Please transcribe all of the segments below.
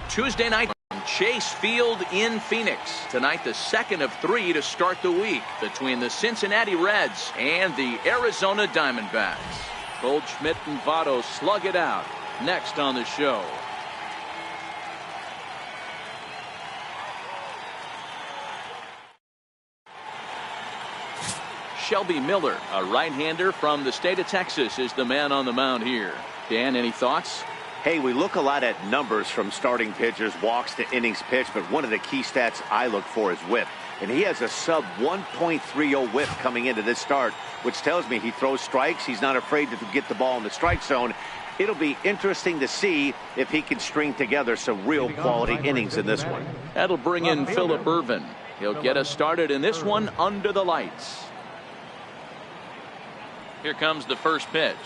Tuesday night, Chase Field in Phoenix. Tonight, the second of 3 to start the week between the Cincinnati Reds and the Arizona Diamondbacks. Goldschmidt and Votto slug it out. Next on the show. Shelby Miller, a right-hander from the state of Texas, is the man on the mound here. Dan, any thoughts? Hey, we look a lot at numbers from starting pitchers, walks to innings pitched, but one of the key stats I look for is whip. And he has a sub 1.30 whip coming into this start, which tells me he throws strikes. He's not afraid to get the ball in the strike zone. It'll be interesting to see if he can string together some real quality innings in this one. That'll bring in Phillip Ervin. He'll get us started in this one under the lights. Here comes the first pitch.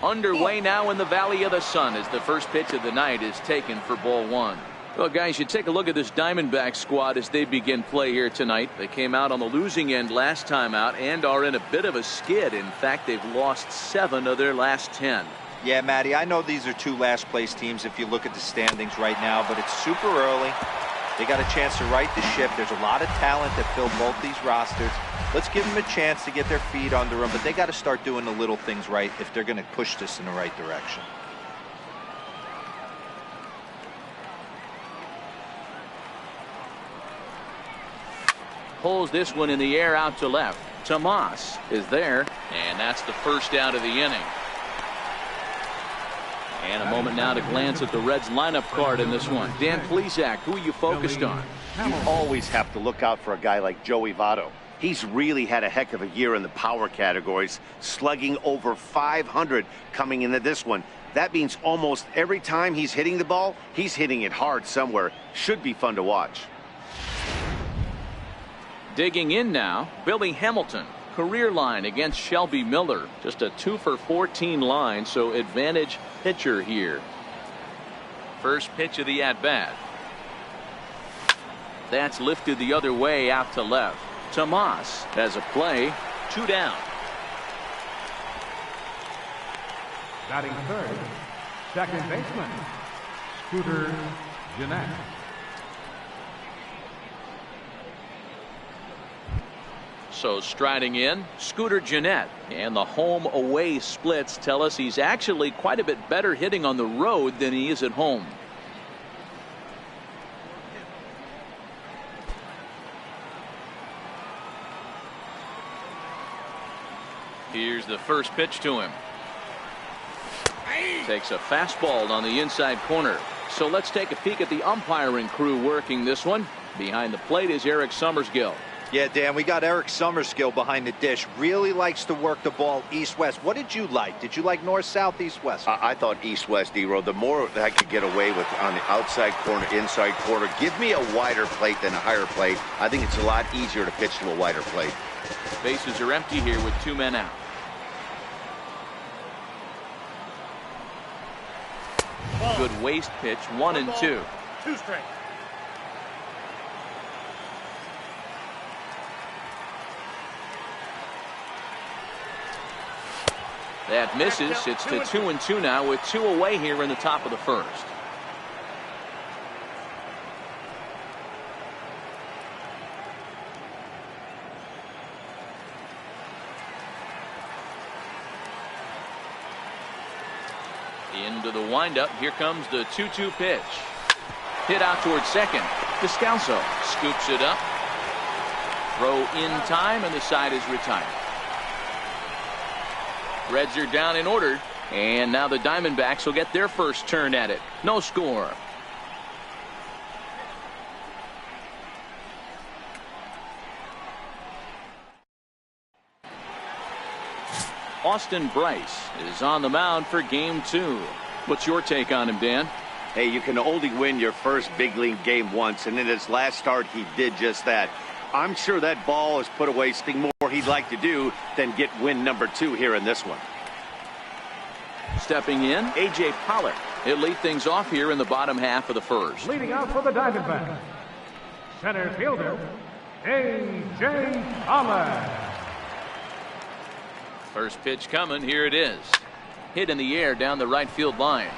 Underway now in the Valley of the Sun as the first pitch of the night is taken for ball 1. Well, guys, you take a look at this Diamondback squad as they begin play here tonight. They came out on the losing end last time out and are in a bit of a skid. In fact, they've lost 7 of their last 10. Yeah, Matty, I know these are 2 last place teams if you look at the standings right now, but it's super early. They got a chance to right the ship. There's a lot of talent that fill both these rosters. Let's give them a chance to get their feet under them, but they got to start doing the little things right if they're going to push this in the right direction. Pulls this one in the air out to left. Tomas is there, and that's the first out of the inning. And a moment now to glance at the Reds lineup card in this one. Dan Plesac, who are you focused on? You always have to look out for a guy like Joey Votto. He's really had a heck of a year in the power categories, slugging over 500 coming into this one. That means almost every time he's hitting the ball, he's hitting it hard somewhere. Should be fun to watch. Digging in now, Billy Hamilton. Career line against Shelby Miller. Just a 2 for 14 line, so advantage pitcher here. First pitch of the at-bat. That's lifted the other way out to left. Tomas has a play. 2 down. Batting third, second baseman, Scooter Gennett. So striding in, Scooter Gennett. And the home-away splits tell us he's actually quite a bit better hitting on the road than he is at home. Here's the first pitch to him. Takes a fastball on the inside corner. So let's take a peek at the umpiring crew working this one. Behind the plate is Eric Summersgill. Yeah, Dan, we got Eric Summersgill behind the dish. Really likes to work the ball east-west. What did you like? Did you like north-south, east-west? I thought east-west, D-Row. The more I could get away with on the outside corner, inside corner, give me a wider plate than a higher plate. I think it's a lot easier to pitch to a wider plate. Bases are empty here with 2 men out. Good waist pitch, 1-2. 2 straight. That misses. It's to 2-2 now with 2 away here in the top of the first. Into the windup. Here comes the 2-2 pitch. Hit out towards second. Descalso scoops it up. Throw in time, and the side is retired. Reds are down in order, and now the Diamondbacks will get their first turn at it. No score. Austin Bryce is on the mound for game 2. What's your take on him, Dan? Hey, you can only win your first big league game once, and in his last start, he did just that. I'm sure that ball has put away something more he'd like to do than get win number 2 here in this one. Stepping in, A.J. Pollock. He'll lead things off here in the bottom half of the first. Leading out for the Diamondbacks, center fielder, A.J. Pollock. First pitch coming. Here it is. Hit in the air down the right field line.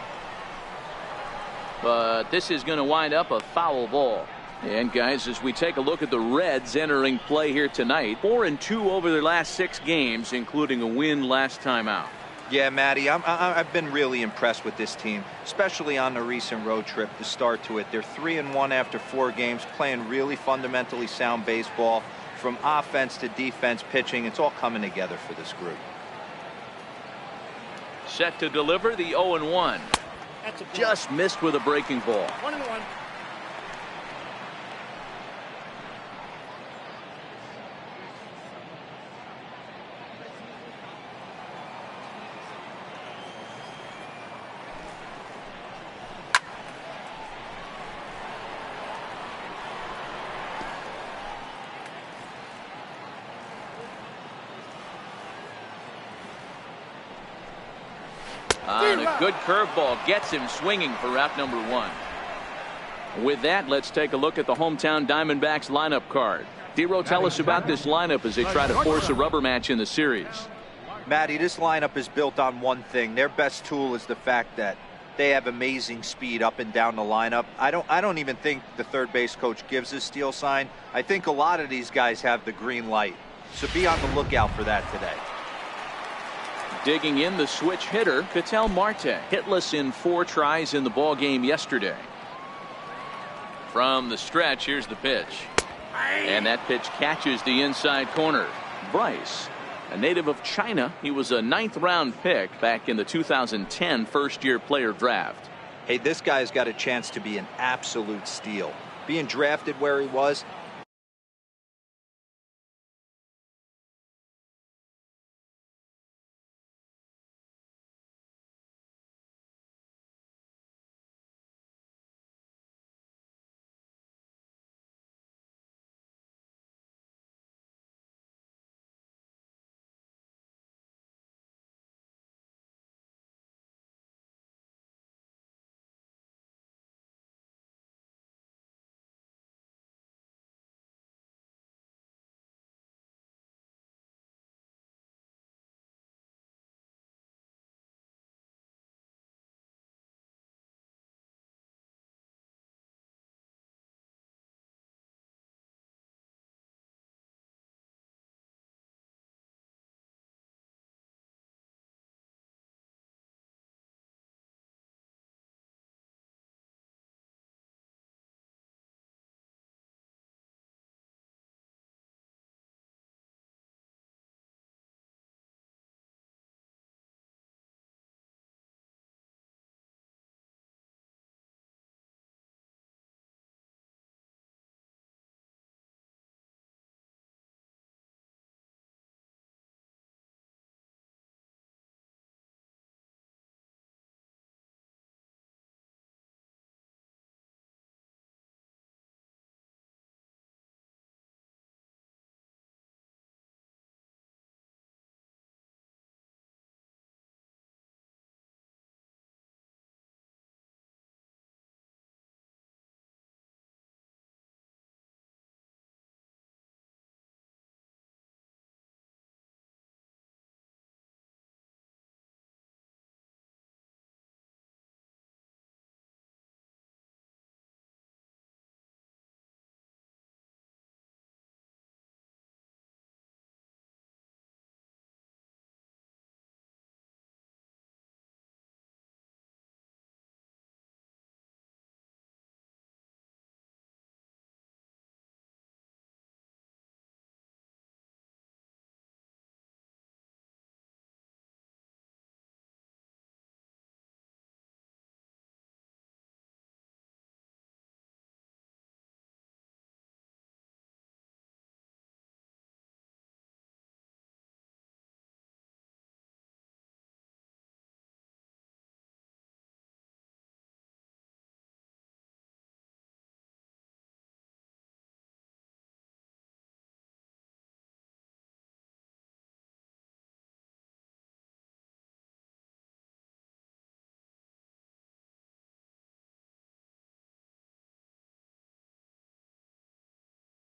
but this is going to wind up a foul ball. And guys, as we take a look at the Reds entering play here tonight, 4-2 over their last 6 games, including a win last time out. Yeah, Matty, I've been really impressed with this team, especially on the recent road trip, the start to it. They're 3-1 after 4 games, playing really fundamentally sound baseball. From offense to defense, pitching, it's all coming together for this group. Set to deliver the 0-1. Just missed with a breaking ball. 1-1. And a good curveball gets him swinging for out number 1. With that, let's take a look at the hometown Diamondbacks lineup card. Dero, tell us about this lineup as they try to force a rubber match in the series. Matty, this lineup is built on one thing. Their best tool is the fact that they have amazing speed up and down the lineup. I don't even think the third base coach gives a steal sign. I think a lot of these guys have the green light. So be on the lookout for that today. Digging in, the switch hitter, Ketel Marte, hitless in 4 tries in the ball game yesterday. From the stretch, here's the pitch. And that pitch catches the inside corner. Bryce, a native of China, he was a 9th-round pick back in the 2010 first-year player draft. Hey, this guy's got a chance to be an absolute steal. Being drafted where he was,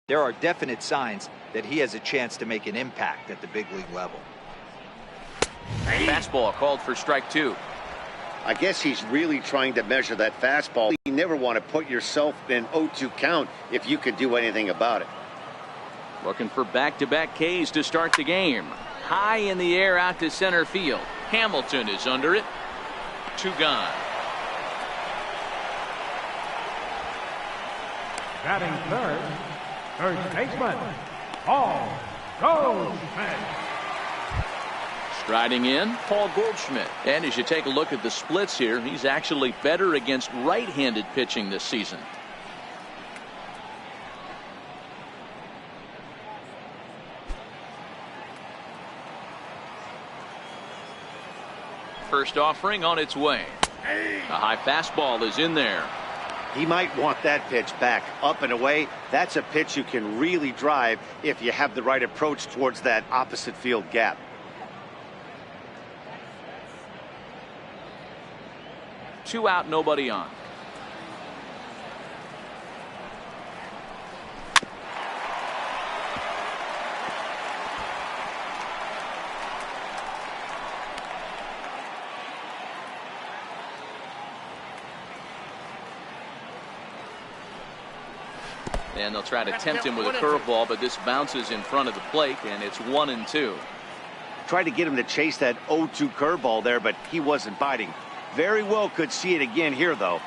there are definite signs that he has a chance to make an impact at the big league level. Fastball called for strike 2. I guess he's really trying to measure that fastball. You never want to put yourself in 0-2 count if you can do anything about it. Looking for back-to-back Ks to start the game. High in the air out to center field. Hamilton is under it. 2 gone. Batting third baseman, Paul Goldschmidt. Striding in, Paul Goldschmidt. And as you take a look at the splits here, he's actually better against right-handed pitching this season. First offering on its way. A high fastball is in there. He might want that pitch back, up and away. That's a pitch you can really drive if you have the right approach towards that opposite field gap. Two out, nobody on. And they'll try to tempt him with a curveball, but this bounces in front of the plate, and it's 1-2. Tried to get him to chase that 0-2 curveball there, but he wasn't biting. Very well could see it again here, though.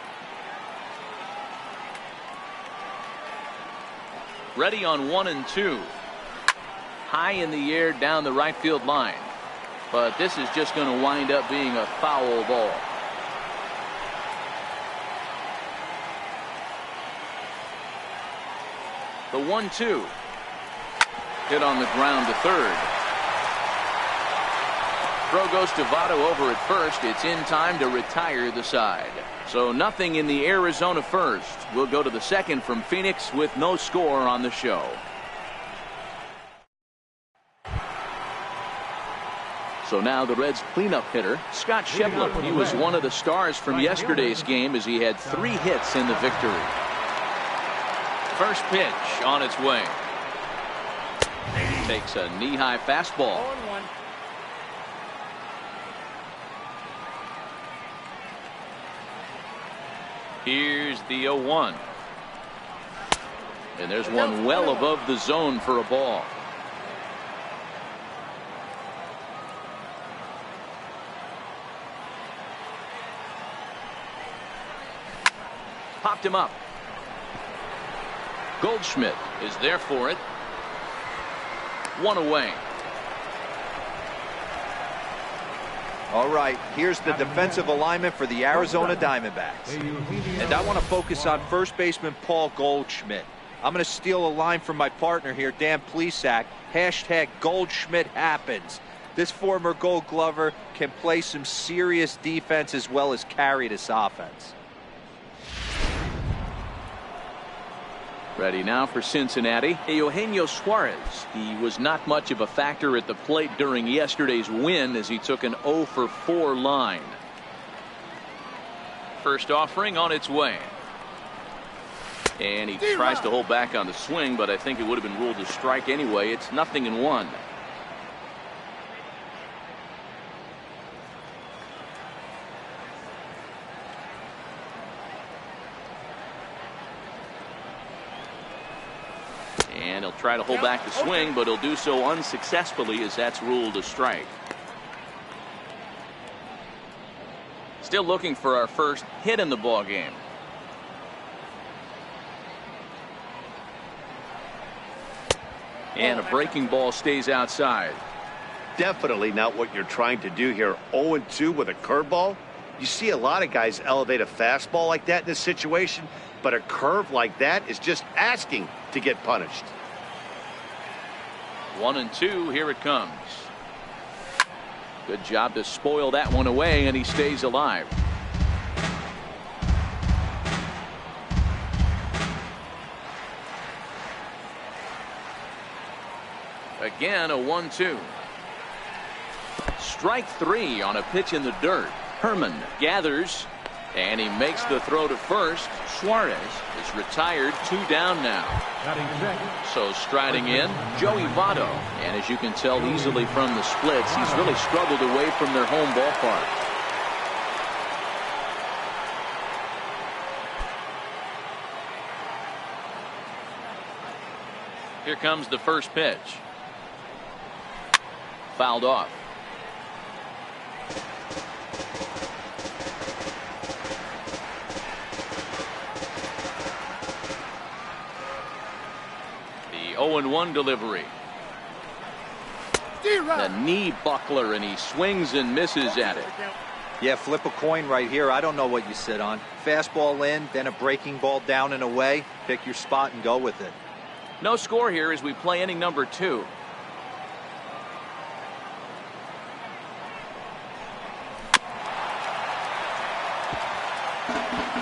Ready on 1-2. High in the air down the right field line. But this is just going to wind up being a foul ball. The 1-2. Hit on the ground to third. Throw goes to Votto over at first. It's in time to retire the side. So nothing in the Arizona first. We'll go to the second from Phoenix with no score on the show. So now the Reds cleanup hitter, Scott Shevlin. He was one of the stars from yesterday's game as he had 3 hits in the victory. First pitch on its way. Takes a knee-high fastball. Here's the 0-1. And there's one well above the zone for a ball. Popped him up. Goldschmidt is there for it. 1 away. All right, here's the defensive alignment for the Arizona Diamondbacks. And I want to focus on first baseman Paul Goldschmidt. I'm going to steal a line from my partner here, Dan Plesac. Hashtag Goldschmidt happens. This former Gold Glover can play some serious defense as well as carry this offense. Ready now for Cincinnati. Eugenio Suarez. He was not much of a factor at the plate during yesterday's win as he took an 0-for-4 line. First offering on its way. And he tries to hold back on the swing, but I think it would have been ruled a strike anyway. It's 0-1. And he'll try to hold back the swing, but he'll do so unsuccessfully as that's ruled a strike. Still looking for our first hit in the ball game. And a breaking ball stays outside. Definitely not what you're trying to do here. 0-2 with a curveball. You see a lot of guys elevate a fastball like that in this situation, but a curve like that is just asking to get punished. 1-2, here it comes. Good job to spoil that one away, and he stays alive. Again, a 1-2. Strike 3 on a pitch in the dirt. Herman gathers, and he makes the throw to first. Suarez is retired, 2 down now. So striding in, Joey Votto. And as you can tell easily from the splits, he's really struggled away from their home ballpark. Here comes the first pitch. Fouled off. The 0-1 delivery. The knee buckler, and he swings and misses at it. Yeah, flip a coin right here. I don't know what you sit on. Fastball in, then a breaking ball down and away. Pick your spot and go with it. No score here as we play inning number 2.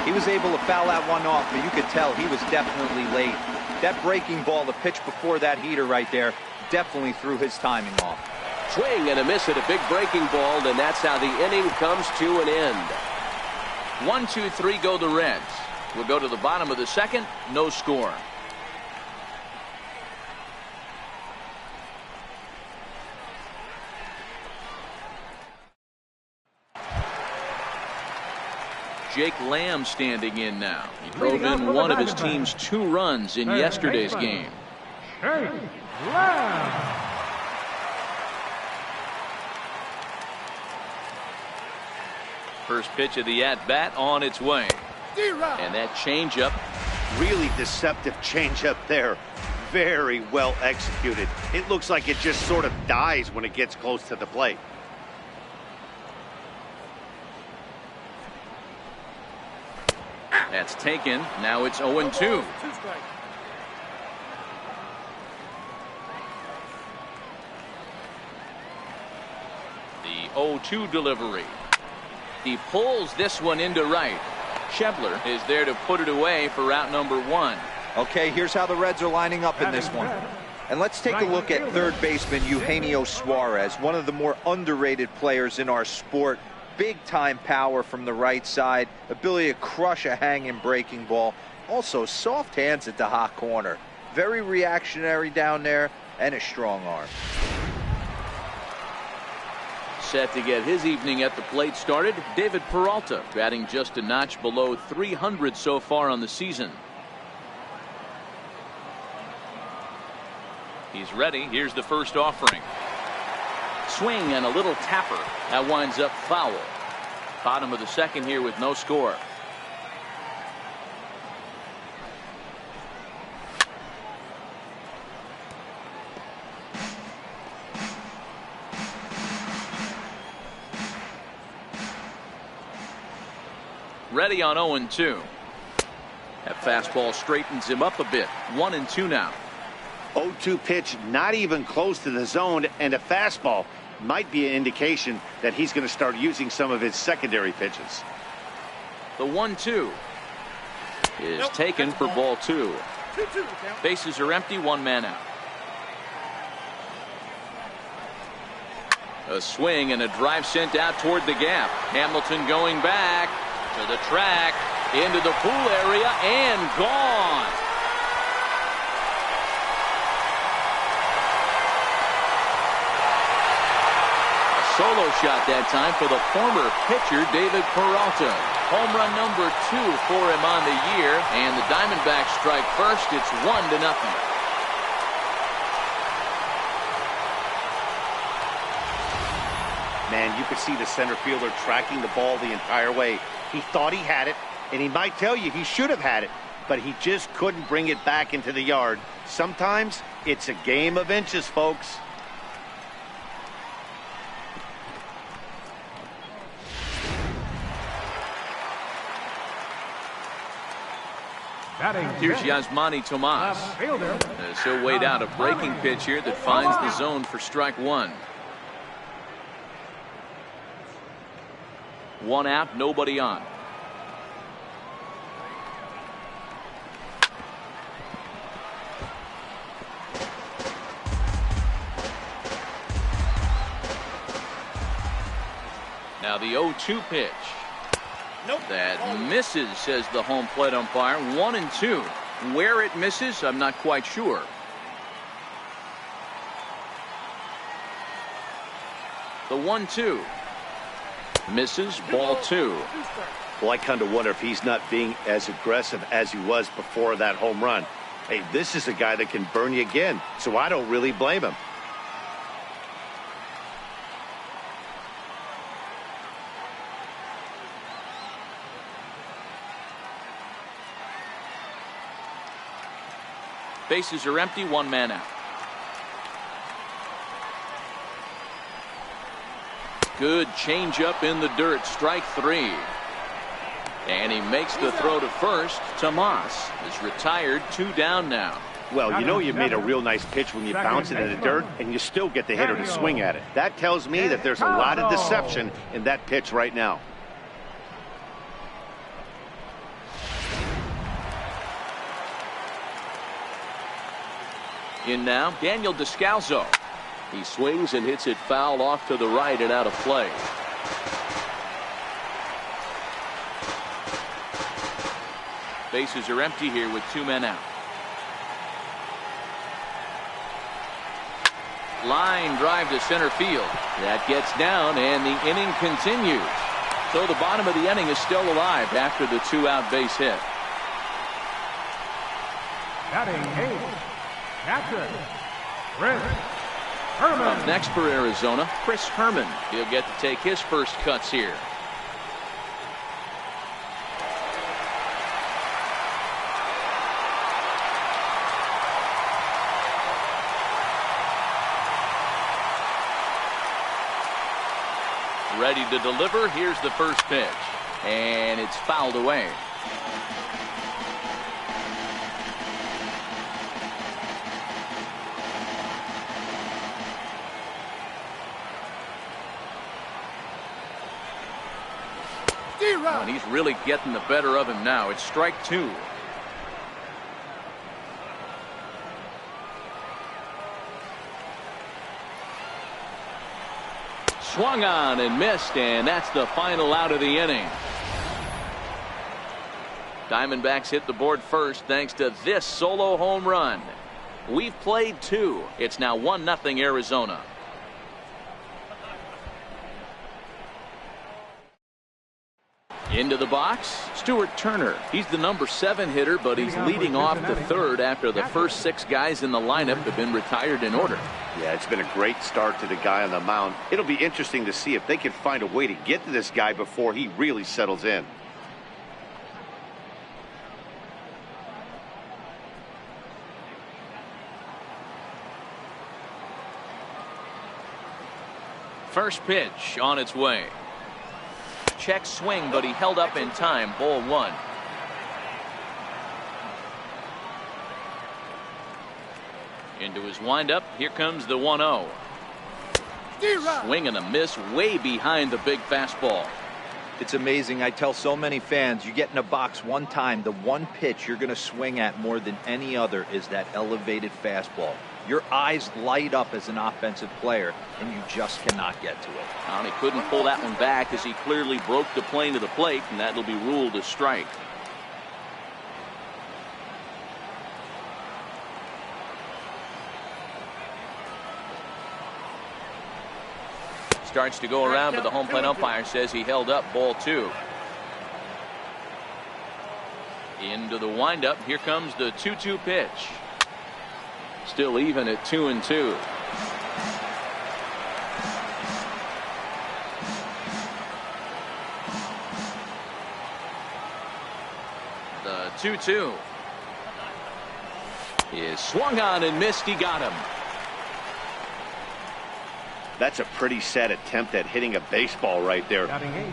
He was able to foul that one off, but you could tell he was definitely late. That breaking ball, the pitch before that heater right there, definitely threw his timing off. Swing and a miss at a big breaking ball, and that's how the inning comes to an end. 1, 2, 3 go the Reds. We'll go to the bottom of the second. No score. Jake Lamb standing in now. He drove in one of his team's 2 runs in yesterday's game. Jake Lamb. First pitch of the at-bat on its way. And that changeup. Really deceptive changeup there. Very well executed. It looks like it just sort of dies when it gets close to the plate. That's taken. Now it's 0-2. The 0-2 delivery. He pulls this one into right. Schebler is there to put it away for out number 1. Okay, here's how the Reds are lining up in this one. And let's take a look at third baseman Eugenio Suarez, one of the more underrated players in our sport. Big time power from the right side, ability to crush a hanging breaking ball. Also soft hands at the hot corner. Very reactionary down there, and a strong arm. Set to get his evening at the plate started, David Peralta, batting just a notch below 300 so far on the season. He's ready. Here's the first offering. Swing and a little tapper. That winds up foul. Bottom of the second here with no score. Ready on 0-2. That fastball straightens him up a bit. 1-2 now. 0-2 pitch, not even close to the zone, and a fastball might be an indication that he's going to start using some of his secondary pitches. The 1-2 is taken for ball 2. Bases are empty, 1 man out. A swing and a drive sent out toward the gap. Hamilton going back to the track, into the pool area, and gone. Solo shot that time for the former pitcher David Peralta. Home run number 2 for him on the year, and the Diamondbacks strike first. It's 1-0. Man, you could see the center fielder tracking the ball the entire way. He thought he had it, and he might tell you he should have had it, but he just couldn't bring it back into the yard. Sometimes it's a game of inches, folks. Here's Yasmani Tomas. He'll wait out a breaking pitch here that finds the zone for strike 1. 1 out, nobody on. Now the 0-2 pitch. That misses, says the home plate umpire. 1-2. Where it misses, I'm not quite sure. The 1-2 misses, ball 2. Well, I kind of wonder if he's not being as aggressive as he was before that home run. Hey, this is a guy that can burn you again, so I don't really blame him. Bases are empty, one man out. Good changeup in the dirt, strike three. And he makes the throw to first. Tomas is retired, 2 down now. Well, you know you made a real nice pitch when you bounce it in the dirt and you still get the hitter to swing at it. That tells me that there's a lot of deception in that pitch right now. In now, Daniel Descalso. He swings and hits it foul off to the right and out of play. Bases are empty here with 2 men out. Line drive to center field. That gets down and the inning continues. So the bottom of the inning is still alive after the 2-out base hit. Batting eighth, catcher, Chris Herman. Up next for Arizona, Chris Herman. He'll get to take his first cuts here. Ready to deliver. Here's the first pitch. And it's fouled away. Oh, and he's really getting the better of him now. It's strike 2. Swung on and missed, and that's the final out of the inning. Diamondbacks hit the board first thanks to this solo home run. We've played 2. It's now 1-0 Arizona. Into the box, Stuart Turner. He's the number 7 hitter, but he's leading off the 3rd after the first 6 guys in the lineup have been retired in order. Yeah, it's been a great start to the guy on the mound. It'll be interesting to see if they can find a way to get to this guy before he really settles in. First pitch on its way. Check swing, but he held up in time. Ball 1. Into his windup. Here comes the 1-0. Swing and a miss way behind the big fastball. It's amazing. I tell so many fans, you get in a box one time, the one pitch you're going to swing at more than any other is that elevated fastball. Your eyes light up as an offensive player, and you just cannot get to it. And he couldn't pull that one back as he clearly broke the plane to the plate, and that'll be ruled a strike. Starts to go around, but the home plate umpire says he held up. Ball 2. Into the windup. Here comes the 2-2 pitch. Still even at 2-2. The 2-2 is swung on and missed. He got him. That's a pretty sad attempt at hitting a baseball right there.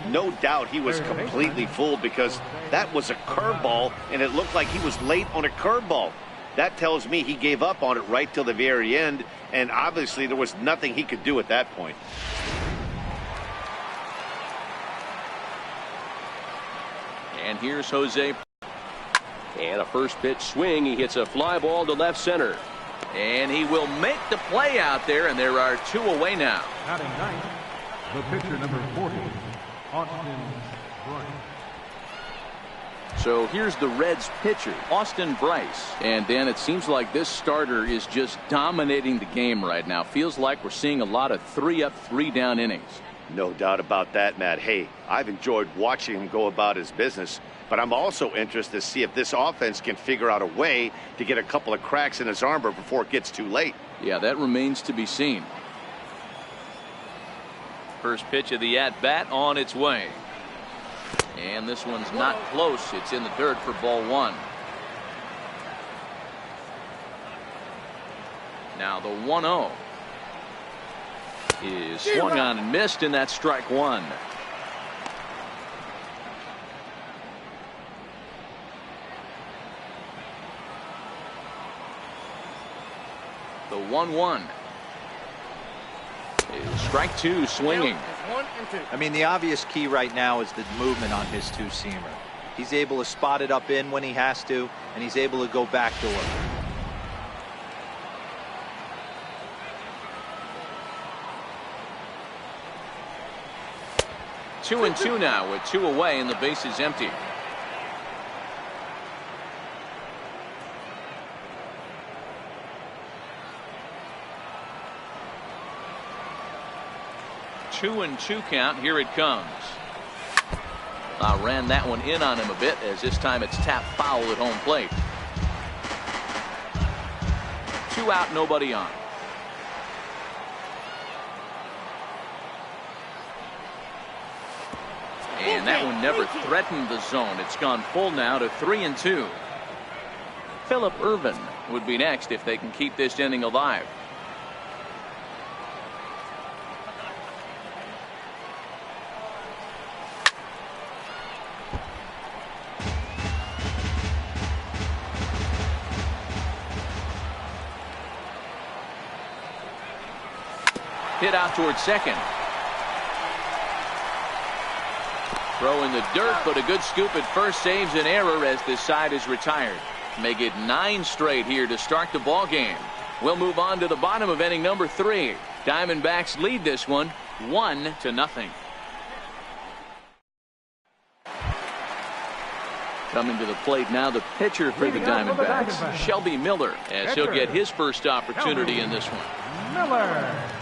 No doubt he was completely fooled because that was a curveball and it looked like he was late on a curveball. That tells me he gave up on it right till the very end, and obviously there was nothing he could do at that point. And here's Jose. And a first pitch swing. He hits a fly ball to left center. And he will make the play out there, and there are 2 away now. Batting ninth, the pitcher number 40, Austin Bryce. So here's the Reds pitcher, Austin Bryce. And Dan, it seems like this starter is just dominating the game right now. Feels like we're seeing a lot of 3-up, 3-down innings. No doubt about that, Matt. Hey, I've enjoyed watching him go about his business. but I'm also interested to see if this offense can figure out a way to get a couple of cracks in his armor before it gets too late. Yeah, that remains to be seen. First pitch of the at-bat on its way. And this one's not close. It's in the dirt for ball one. Now the 1-0 is swung on and missed, and that's strike one. The 1-1 is strike two, swinging. I mean, the obvious key right now is the movement on his two-seamer. He's able to spot it up in when he has to, and he's able to go backdoor. 2-2 now with 2 away and the base is empty. Two and 2 count. Here it comes. Ran that one in on him a bit, as this time it's tapped foul at home plate. 2 out, nobody on. And that one never threatened the zone. It's gone full now to 3-2. Phillip Ervin would be next if they can keep this inning alive. Hit out towards second. Throw in the dirt, but a good scoop at first saves an error as this side is retired. Make it 9 straight here to start the ball game. We'll move on to the bottom of inning number 3. Diamondbacks lead this one 1-0. Coming to the plate now, the pitcher for the Diamondbacks, Shelby Miller, as he'll get his first opportunity in this one. Miller.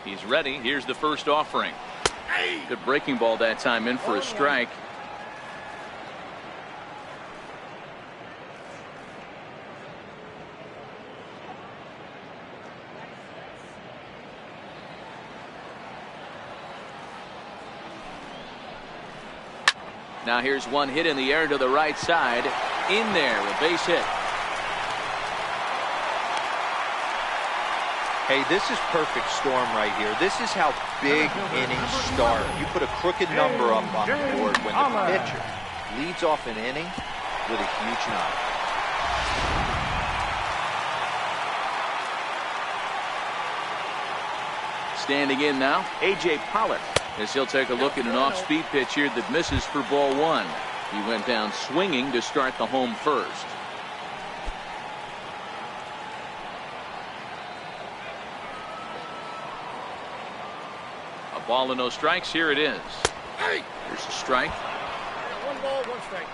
He's ready. Here's the first offering. Good breaking ball that time, in for a strike. Now here's one hit in the air to the right side. In there, a base hit. Hey, this is perfect storm right here. This is how big innings start. You put a crooked number up on the board when the pitcher leads off an inning with a huge knock. Standing in now, A.J. Pollock, as he'll take a look at an off-speed pitch here that misses for ball one. He went down swinging to start the home first. Ball and no strikes. Here it is. Here's a strike. 1 ball, 1 strike.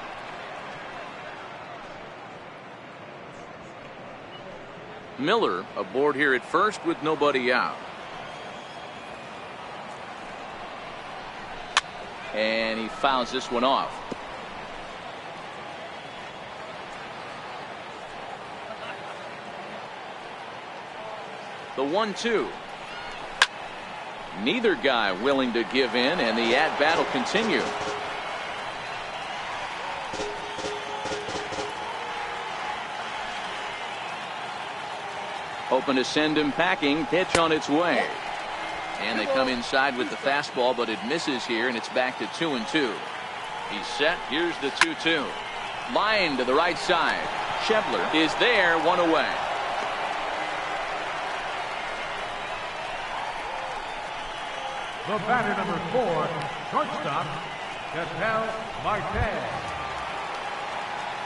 Miller aboard here at first with nobody out. And he fouls this one off. The 1-2. Neither guy willing to give in, and the at-bat will continue. Hoping to send him packing. Pitch on its way. And they come inside with the fastball, but it misses here, and it's back to 2-2. He's set. Here's the 2-2. Line to the right side. Schebler is there, 1 away. The batter number 4, shortstop, Ketel Marte.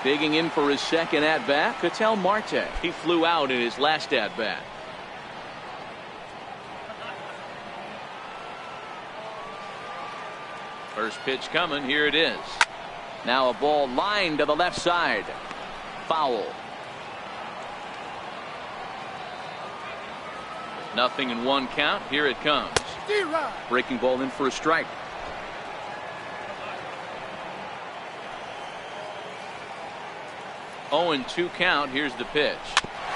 Digging in for his second at-bat, Ketel Marte. He flew out in his last at-bat. First pitch coming. Here it is. Now a ball lined to the left side. Foul. Nothing in one count. Here it comes. Breaking ball in for a strike. 0-2 count. Here's the pitch.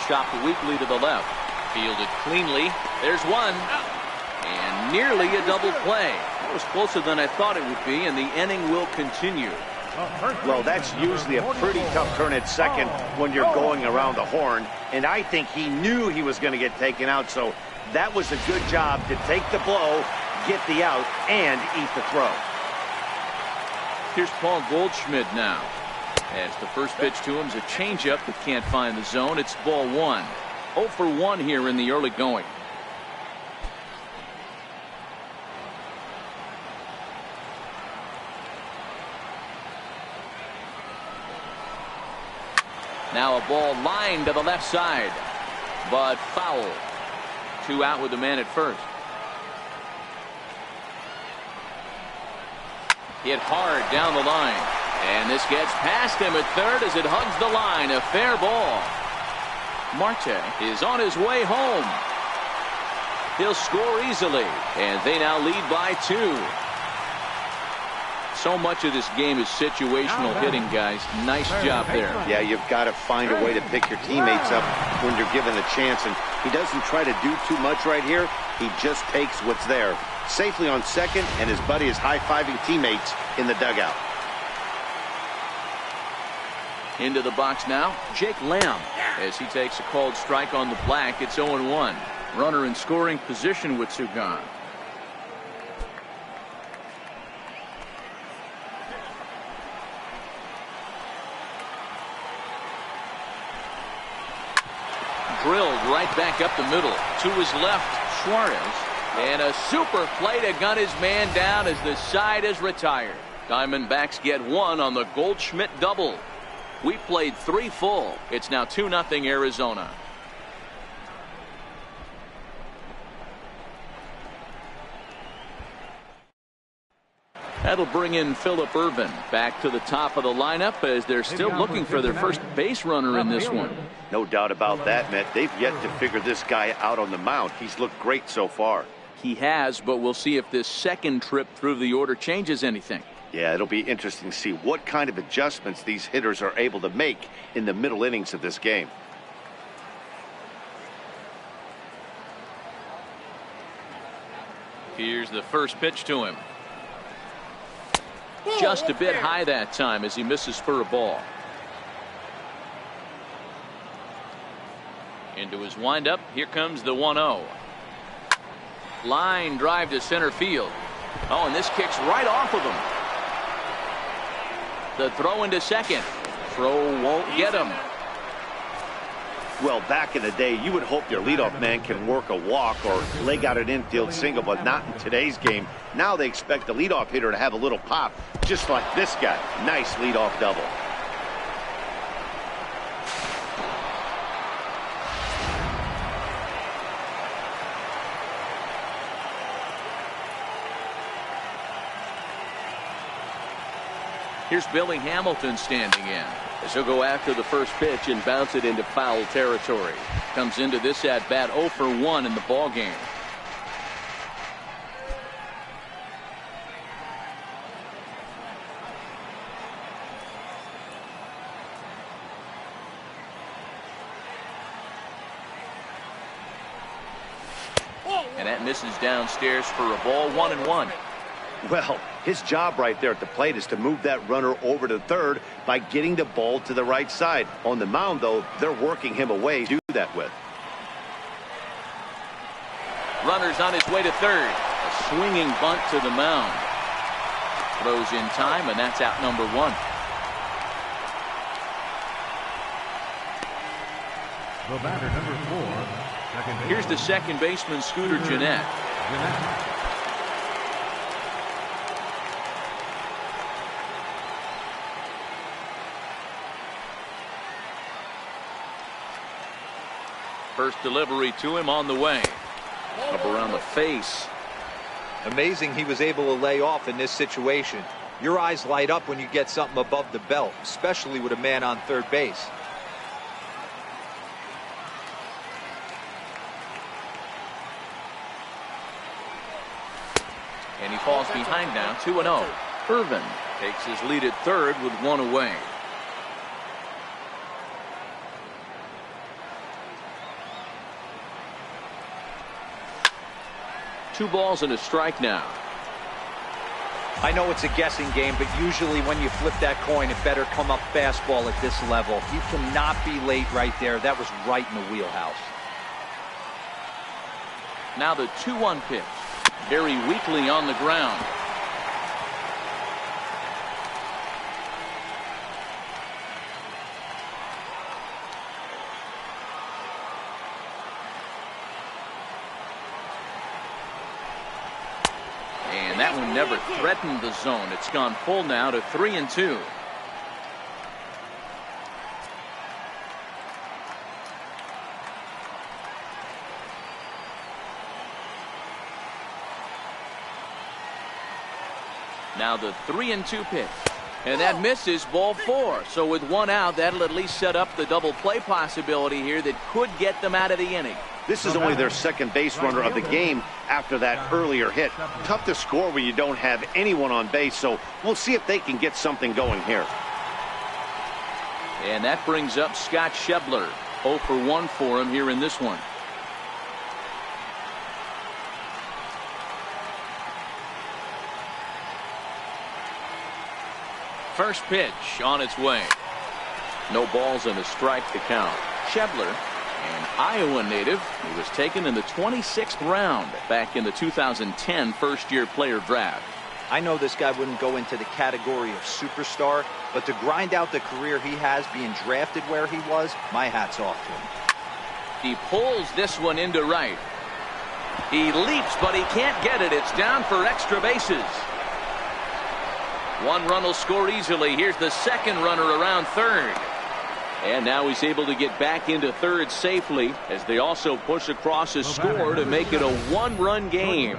Chopped weakly to the left. Fielded cleanly. There's one. And nearly a double play. That was closer than I thought it would be, and the inning will continue. Well, that's usually a pretty tough turn at second when you're going around the horn, and I think he knew he was going to get taken out, so that was a good job to take the blow, get the out, and eat the throw. Here's Paul Goldschmidt now. As the first pitch to him is a changeup that can't find the zone. It's ball 1. 0 for 1 here in the early going. Now a ball lined to the left side, but foul. 2 out with the man at first. Hit hard down the line, and this gets past him at third as it hugs the line. A fair ball. Marte is on his way home. He'll score easily, and they now lead by 2. So much of this game is situational hitting, guys. Nice job there. Yeah, you've got to find a way to pick your teammates up when you're given the chance, and he doesn't try to do too much right here. He just takes what's there. Safely on second, and his buddy is high-fiving teammates in the dugout. Into the box now, Jake Lamb, as he takes a called strike on the black. It's 0-1. Runner in scoring position with Sugan. Drilled right back up the middle. To his left, Suarez. And a super play to gun his man down as the side is retired. Diamondbacks get 1 on the Goldschmidt double. We played 3 full. It's now 2-0 Arizona. That'll bring in Phillip Ervin back to the top of the lineup as they're still looking for their first base runner in this one. No doubt about that, Matt. They've yet to figure this guy out on the mound. He's looked great so far. He has, but we'll see if this second trip through the order changes anything. Yeah, it'll be interesting to see what kind of adjustments these hitters are able to make in the middle innings of this game. Here's the first pitch to him. Just a bit high that time as he misses for a ball. Into his windup. Here comes the 1-0. Line drive to center field. Oh, and this kicks right off of him. The throw into second. Throw won't get him. Well, back in the day, you would hope your leadoff man can work a walk or leg out an infield single, but not in today's game. Now they expect the leadoff hitter to have a little pop, just like this guy. Nice leadoff double. Here's Billy Hamilton standing in. As he'll go after the first pitch and bounce it into foul territory. Comes into this at bat 0 for 1 in the ball game. And that misses downstairs for a ball. 1-1. Well, his job right there at the plate is to move that runner over to third by getting the ball to the right side. On the mound, though, they're working him away to do that with. Runner's on his way to third. A swinging bunt to the mound. Throws in time, and that's out number 1. The batter, number 4. Here's the second baseman, Scooter Gennett. First delivery to him on the way. Up around the face. Amazing he was able to lay off in this situation. Your eyes light up when you get something above the belt, especially with a man on third base. And he falls behind now, 2-0. Irvin takes his lead at third with one away. Two balls and a strike now. I know it's a guessing game, but usually when you flip that coin, it better come up fastball at this level. You cannot be late right there. That was right in the wheelhouse. Now the 2-1 pitch. Very weakly on the ground. And that one never threatened the zone. It's gone full now to 3-2. Now the 3-2 pitch. And that misses, ball 4. So with one out, that'll at least set up the double play possibility here that could get them out of the inning. This is only their second base runner of the game after that earlier hit. Tough to score when you don't have anyone on base, so we'll see if they can get something going here. And that brings up Scott Schebler. 0 for 1 for him here in this one. First pitch on its way. No balls and a strike to count. Schebler, an Iowa native, who was taken in the 26th round back in the 2010 first-year player draft. I know this guy wouldn't go into the category of superstar, but to grind out the career he has being drafted where he was, my hat's off to him. He pulls this one into right. He leaps, but he can't get it. It's down for extra bases. One run will score easily. Here's the second runner around third. And now he's able to get back into third safely as they also push across a score to make it a one-run game.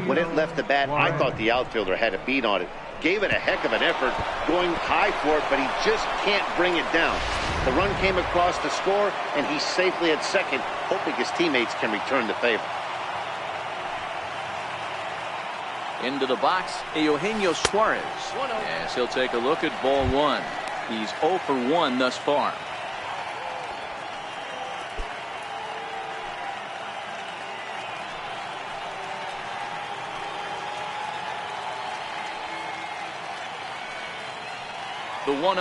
When it left the bat, I thought the outfielder had a beat on it. Gave it a heck of an effort, going high for it, but he just can't bring it down. The run came across to score, and he's safely at second, hoping his teammates can return the favor. Into the box, Eugenio Suarez, as he'll take a look at ball 1. He's 0 for 1 thus far. The 1-0.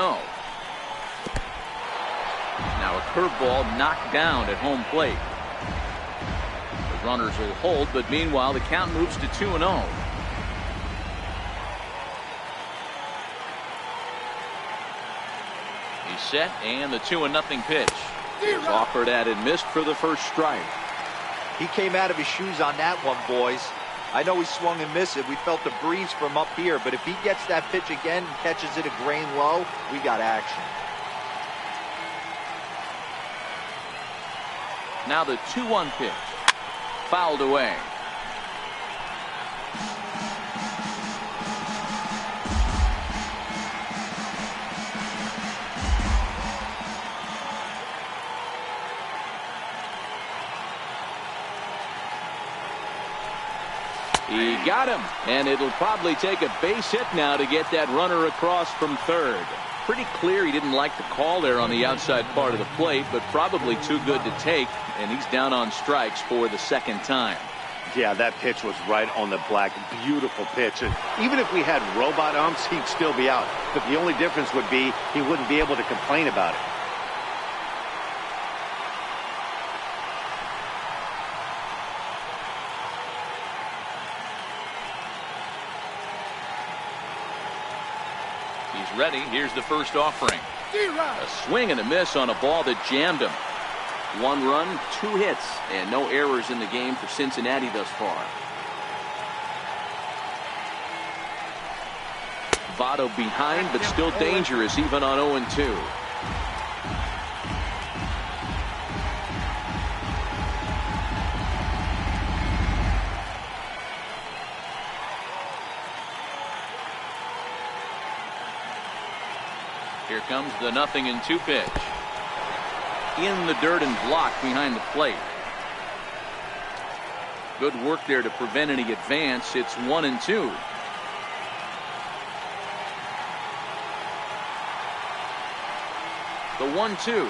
Now a curveball knocked down at home plate. The runners will hold, but meanwhile the count moves to 2-0. Set, and the 2-0 pitch was offered at and missed for the first strike. He came out of his shoes on that one, boys. I know he swung and missed it. We felt the breeze from up here, but if he gets that pitch again and catches it a grain low, we got action. Now the 2-1 pitch, fouled away. He got him, and it'll probably take a base hit now to get that runner across from third. Pretty clear he didn't like the call there on the outside part of the plate, but probably too good to take, and he's down on strikes for the second time. Yeah, that pitch was right on the black. Beautiful pitch. And even if we had robot umps, he'd still be out. But the only difference would be he wouldn't be able to complain about it. He's ready. Here's the first offering. A swing and a miss on a ball that jammed him. 1 run, 2 hits, and no errors in the game for Cincinnati thus far. Votto behind, but still dangerous even on 0-2. Here comes the 0-2 pitch. In the dirt and blocked behind the plate. Good work there to prevent any advance. It's 1-2. The 1-2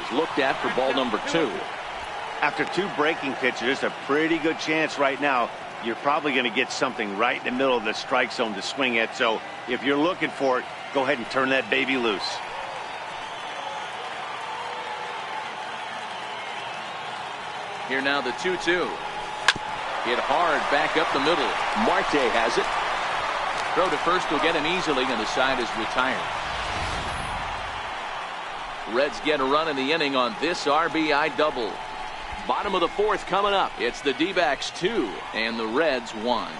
is looked at for ball number 2. After 2 breaking pitches, there's a pretty good chance right now you're probably going to get something right in the middle of the strike zone to swing at. So if you're looking for it, go ahead and turn that baby loose. Here now the 2-2. Hit hard back up the middle. Marte has it. Throw to first will get him easily, and the side is retired. Reds get a run in the inning on this RBI double. Bottom of the 4th coming up. It's the D-backs 2 and the Reds 1.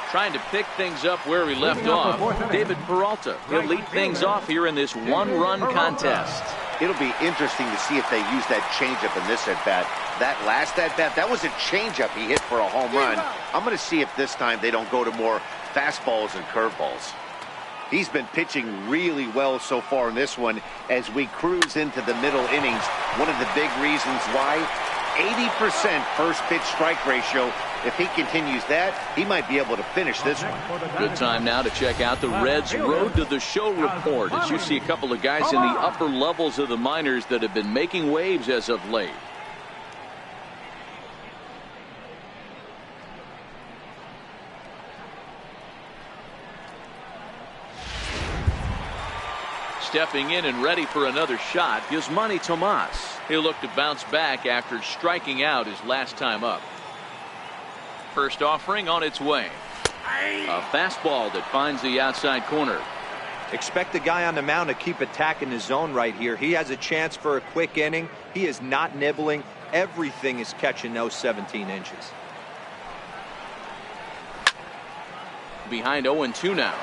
Trying to pick things up where we left off, David Peralta. He'll lead things off here in this one-run contest. It'll be interesting to see if they use that changeup in this at-bat. That last at-bat, that was a changeup he hit for a home run. I'm going to see if this time they don't go to more fastballs and curveballs. He's been pitching really well so far in this one as we cruise into the middle innings. One of the big reasons why, 80% first pitch strike ratio. If he continues that, he might be able to finish this one. Good time now to check out the Reds' Road to the Show report, as you see a couple of guys in the upper levels of the minors that have been making waves as of late. Stepping in and ready for another shot is Manny Tomas. He'll look to bounce back after striking out his last time up. First offering on its way. A fastball that finds the outside corner. Expect the guy on the mound to keep attacking the zone right here. He has a chance for a quick inning. He is not nibbling. Everything is catching those 17 inches. Behind 0-2 now.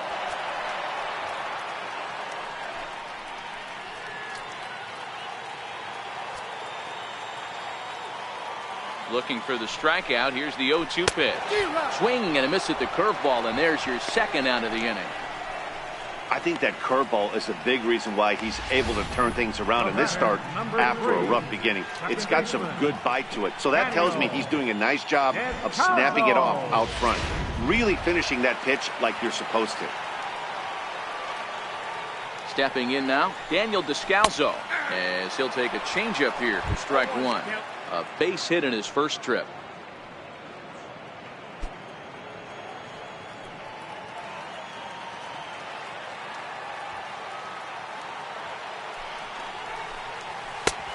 Looking for the strikeout. Here's the 0-2 pitch. Swing and a miss at the curveball, and there's your second out of the inning. I think that curveball is a big reason why he's able to turn things around in this start after a rough beginning. It's got some good bite to it. So that tells me he's doing a nice job of snapping it off out front. Really finishing that pitch like you're supposed to. Stepping in now, Daniel Descalzo, as he'll take a changeup here for strike 1. A base hit in his first trip.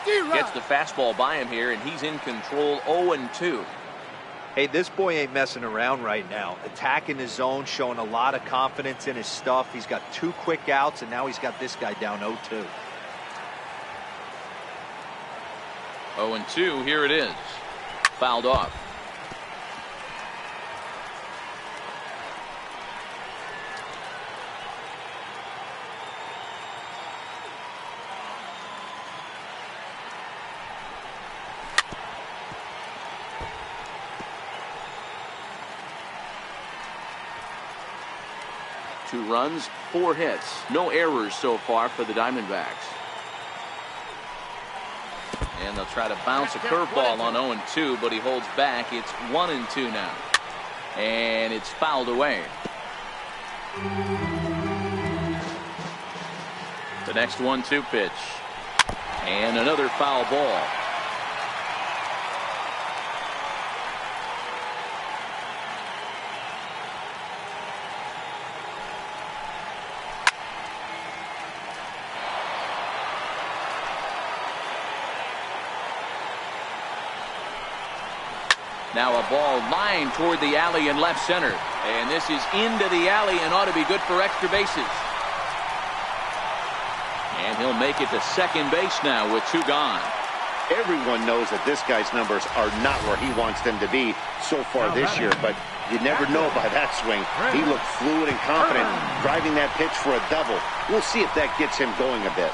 Gets the fastball by him here, and he's in control. 0-2. Hey, this boy ain't messing around right now. Attacking his zone, showing a lot of confidence in his stuff. He's got 2 quick outs, and now he's got this guy down 0-2. 0-2, here it is. Fouled off. Two runs, 4 hits. No errors so far for the Diamondbacks. And they'll try to bounce a curveball on 0-2, but he holds back. It's 1-2 now. And it's fouled away. The next 1-2 pitch. And another foul ball. Now a ball lined toward the alley in left center. And this is into the alley and ought to be good for extra bases. And he'll make it to second base now with 2 gone. Everyone knows that this guy's numbers are not where he wants them to be so far this year, but you never know by that swing. He looked fluid and confident, driving that pitch for a double. We'll see if that gets him going a bit.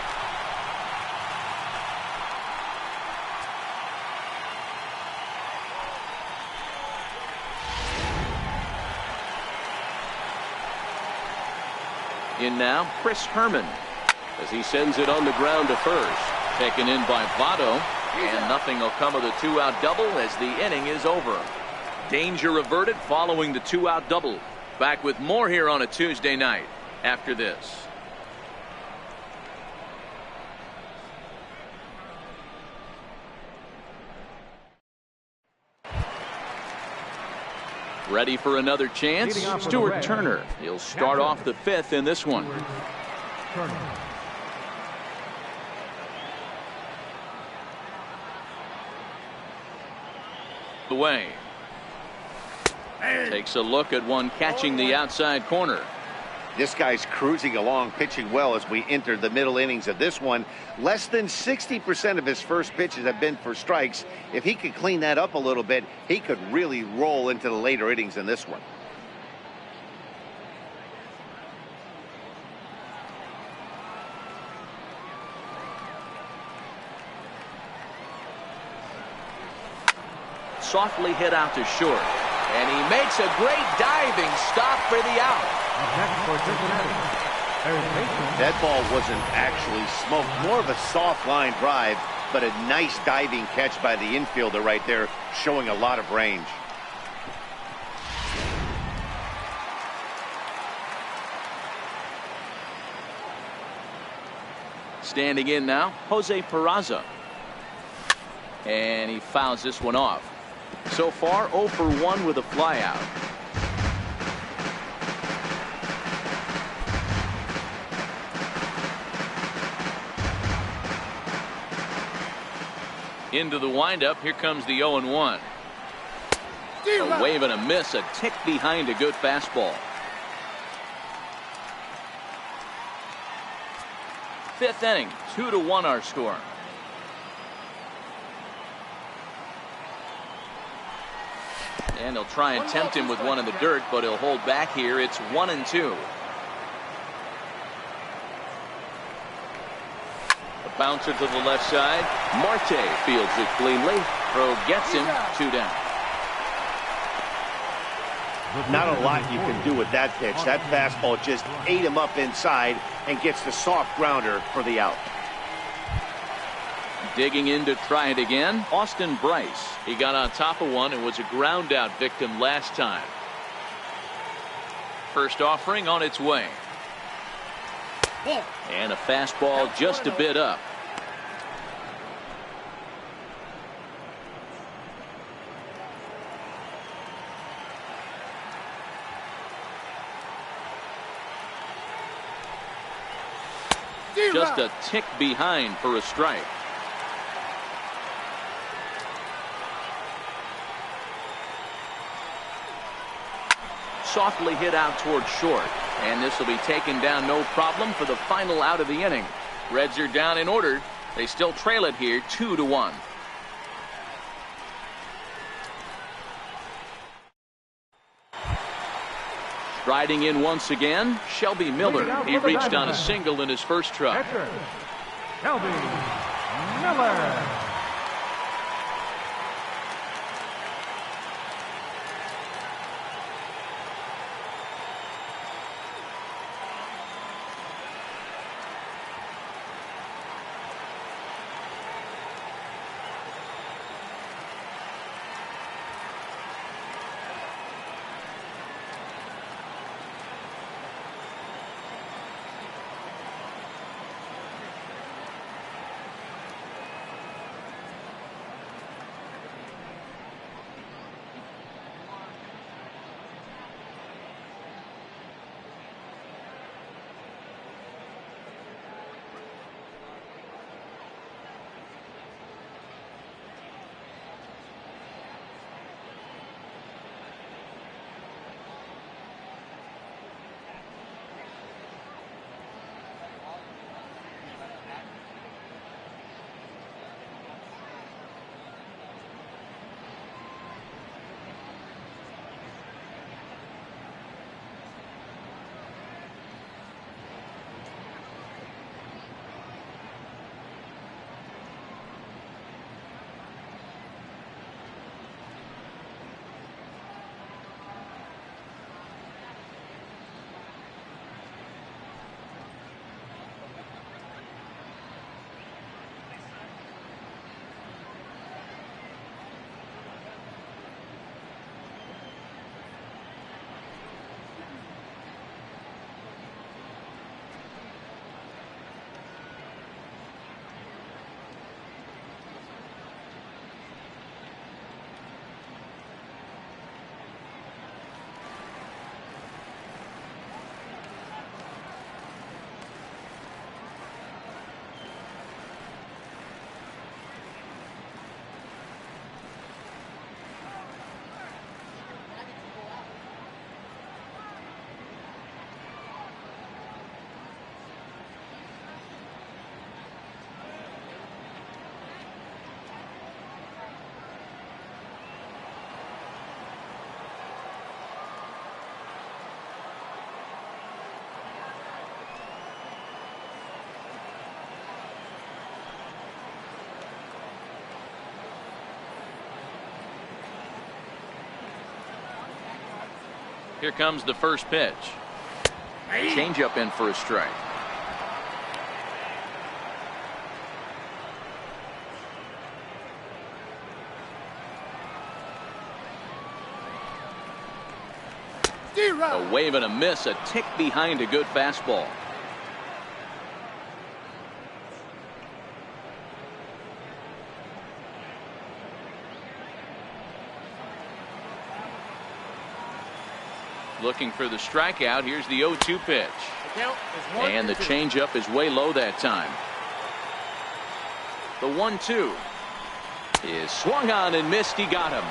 In now, Chris Herman, as he sends it on the ground to first. Taken in by Votto, and nothing will come of the 2-out double as the inning is over. Danger averted following the 2-out double. Back with more here on a Tuesday night after this. Ready for another chance? Stuart Turner. He'll start off the 5th in this one. Away. Takes a look at one catching the outside corner. This guy's cruising along, pitching well as we enter the middle innings of this one. Less than 60% of his first pitches have been for strikes. If he could clean that up a little bit, he could really roll into the later innings in this one. Softly hit out to short. And he makes a great diving stop for the out. That ball wasn't actually smoked, more of a soft line drive, but a nice diving catch by the infielder right there, showing a lot of range. Standing in now, Jose Peraza. And he fouls this one off. So far, 0 for 1 with a flyout. Into the windup, here comes the 0-1. A wave and a miss, a tick behind a good fastball. 5th inning, 2-1 our score. And he'll try and tempt him with one in the dirt, but he'll hold back here. It's 1-2. A bouncer to the left side. Marte fields it cleanly. Throw gets him. 2 down. Not a lot you can do with that pitch. That fastball just ate him up inside and gets the soft grounder for the out. Digging in to try it again, Austin Bryce. He got on top of one and was a ground out victim last time. First offering on its way. And a fastball just a bit up. Just a tick behind for a strike. Softly hit out toward short, and this will be taken down no problem for the final out of the inning. Reds are down in order. They still trail it here 2-1. Striding in once again, Shelby Miller. He reached on a single in his first try. Shelby Miller. Here comes the first pitch. Changeup in for a strike. A wave and a miss, a tick behind a good fastball. Looking for the strikeout. Here's the 0-2 pitch. And the changeup is way low that time. The 1-2 is swung on and missed. He got him.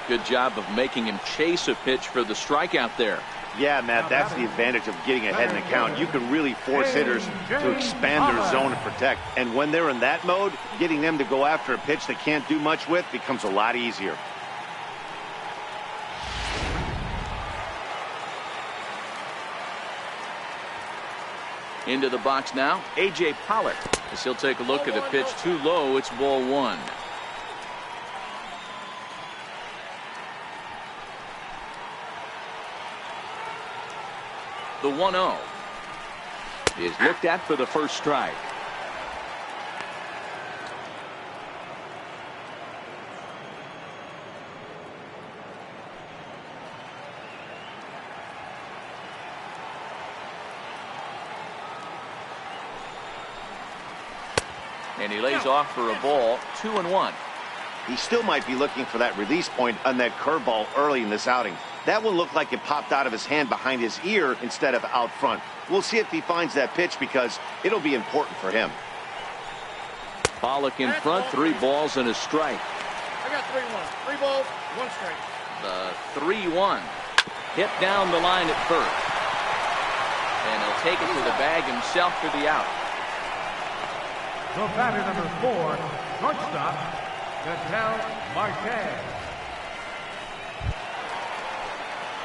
Good job of making him chase a pitch for the strikeout there. Yeah, Matt, that's the advantage of getting ahead in the count. You can really force hitters to expand their zone and protect. And when they're in that mode, getting them to go after a pitch they can't do much with becomes a lot easier. Into the box now, A.J. Pollock. As he'll take a look at a pitch too low. It's ball one. The 1-0 is looked at for the first strike. And he lays off for a ball. 2-1. He still might be looking for that release point on that curveball early in this outing. That one looked like it popped out of his hand behind his ear instead of out front. We'll see if he finds that pitch because it'll be important for him. Pollock in front, 3 balls and a strike. I got 3-1. 3 balls, 1 strike. The 3-1 hit down the line at first. And he'll take it to the bag himself for the out. The batter number 4, shortstop, Marte.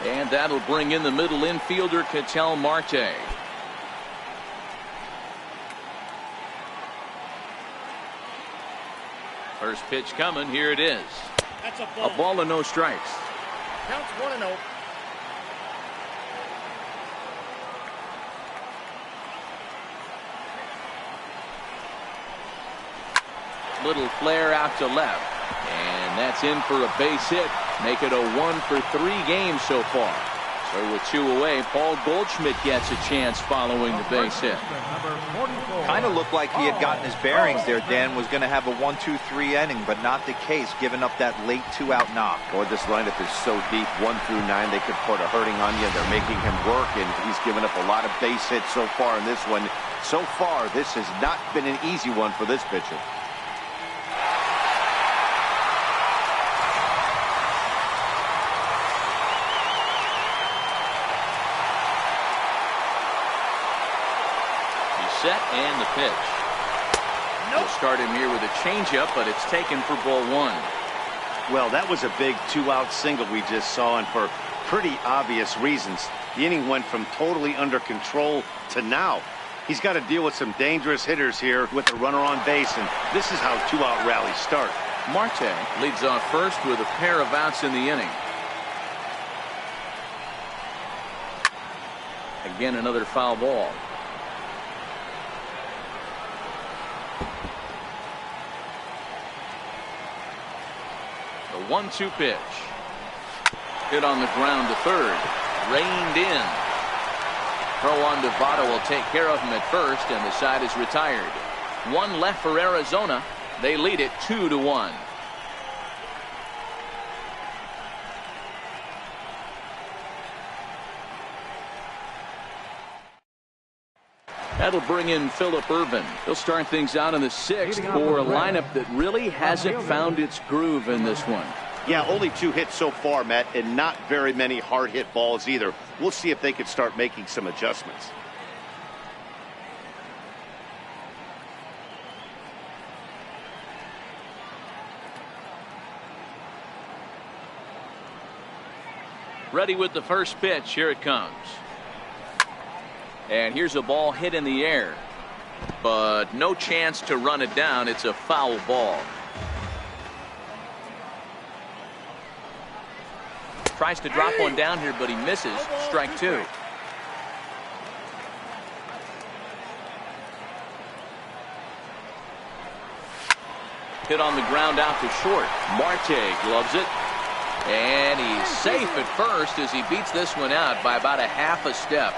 And that'll bring in the middle infielder, Ketel Marte. First pitch coming. Here it is. That's a ball. A ball and no strikes. Counts 1-0. Little flare out to left. And that's in for a base hit. Make it a 1-for-3 game so far. So with 2 away, Paul Goldschmidt gets a chance following the base hit. Kind of looked like he had gotten his bearings there. Dan was going to have a 1-2-3 inning, but not the case, giving up that late 2-out knock. Boy, this lineup is so deep. 1 through 9, they could put a hurting on you. They're making him work, and he's given up a lot of base hits so far in this one. So far, this has not been an easy one for this pitcher. Set and the pitch. We'll start him here with a changeup, but it's taken for ball 1. Well, that was a big 2-out single we just saw, and for pretty obvious reasons. The inning went from totally under control to now. He's got to deal with some dangerous hitters here with a runner on base, and this is how 2-out rallies start. Marte leads off first with a pair of outs in the inning. Again, another foul ball. The 1-2 pitch. Hit on the ground to third. Reined in. Throw on to Votto will take care of him at first, and the side is retired. 1 left for Arizona. They lead it 2-1. That'll bring in Phillip Ervin. He'll start things out in the 6th for a lineup that really hasn't found its groove in this one. Yeah, only 2 hits so far, Matt, and not very many hard hit balls either. We'll see if they can start making some adjustments. Ready with the first pitch. Here it comes. And here's a ball hit in the air, but no chance to run it down. It's a foul ball. Tries to drop one down here, but he misses. Strike two. Hit on the ground out to short. Marte gloves it. And he's safe at first as he beats this one out by about a half a step.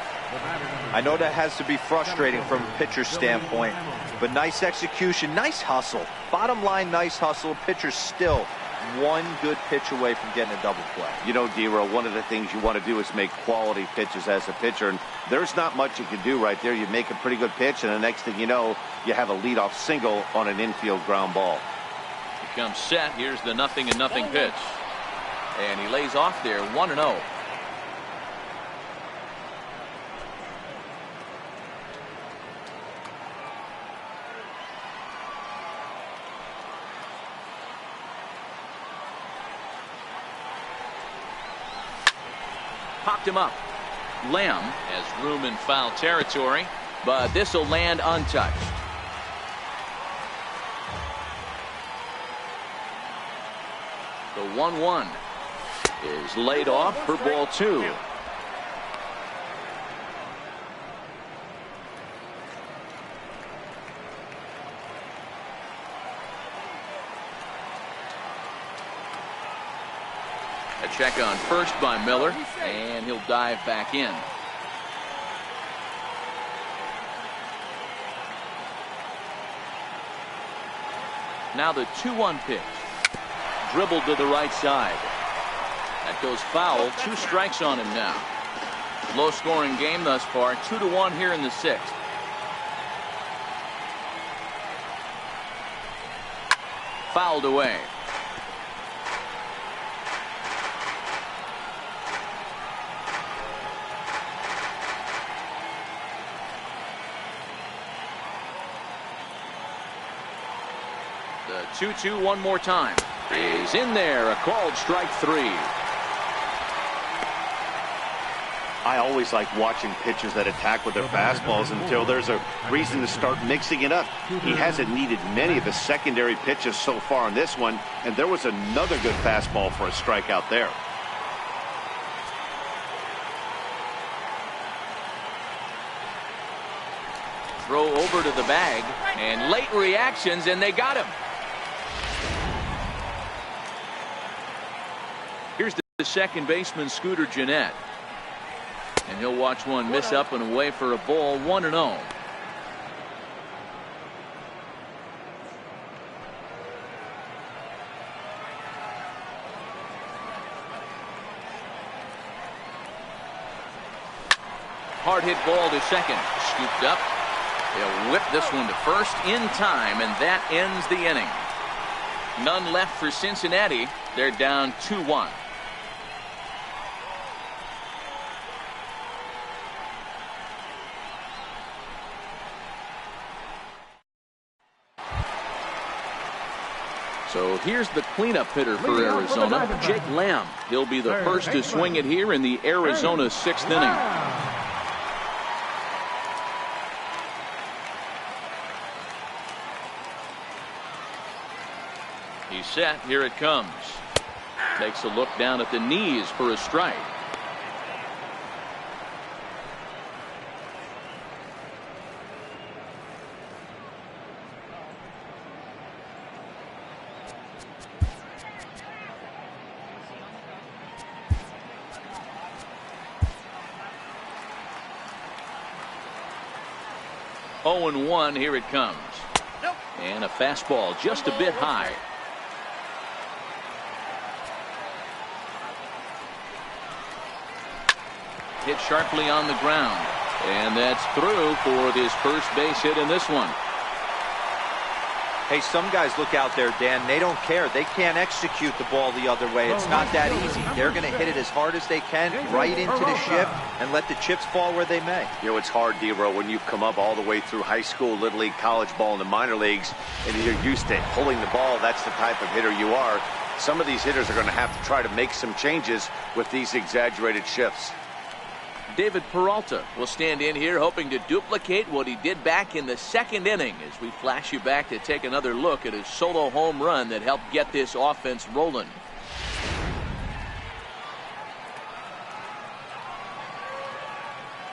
I know that has to be frustrating from a pitcher's standpoint, but nice execution, nice hustle. Bottom line, nice hustle. Pitcher's still one good pitch away from getting a double play. You know, D-Row, one of the things you want to do is make quality pitches as a pitcher, and there's not much you can do right there. You make a pretty good pitch, and the next thing you know, you have a leadoff single on an infield ground ball. He comes set. Here's the 0-0 pitch. And he lays off there, 1-0. Popped him up. Lamb has room in foul territory, but this will land untouched. The 1-1 is laid off for ball two. A check on first by Miller, and he'll dive back in. Now the 2-1 pitch. Dribbled to the right side. That goes foul. 2 strikes on him now. Low scoring game thus far. 2-1 here in the 6th. Fouled away. The 2-2 one more time. He's in there. A called strike 3. I always like watching pitchers that attack with their fastballs until there's a reason to start mixing it up. He hasn't needed many of the secondary pitches so far in this one, and there was another good fastball for a strikeout there. Throw over to the bag, and late reactions, and they got him. Here's the second baseman, Scooter Gennett. And he'll watch one miss up and away for a ball. 1-0. Hard hit ball to second. Scooped up. They'll whip this one to first in time, and that ends the inning. None left for Cincinnati. They're down 2-1. So here's the cleanup hitter for Arizona, Jake Lamb. He'll be the first to swing it here in the Arizona 6th inning. He's set. Here it comes. Takes a look down at the knees for a strike. Oh, 0-1. Here it comes. And a fastball just a bit high. Hit sharply on the ground, and that's through for his first base hit in this one. Hey, some guys look out there, Dan, they don't care. They can't execute the ball the other way. It's not that easy. They're going to hit it as hard as they can, right into the shift, and let the chips fall where they may. You know, it's hard, D-Row, when you've come up all the way through high school, little league, college ball, and the minor leagues, and you're used to pulling the ball. That's the type of hitter you are. Some of these hitters are going to have to try to make some changes with these exaggerated shifts. David Peralta will stand in here hoping to duplicate what he did back in the 2nd inning as we flash you back to take another look at his solo home run that helped get this offense rolling.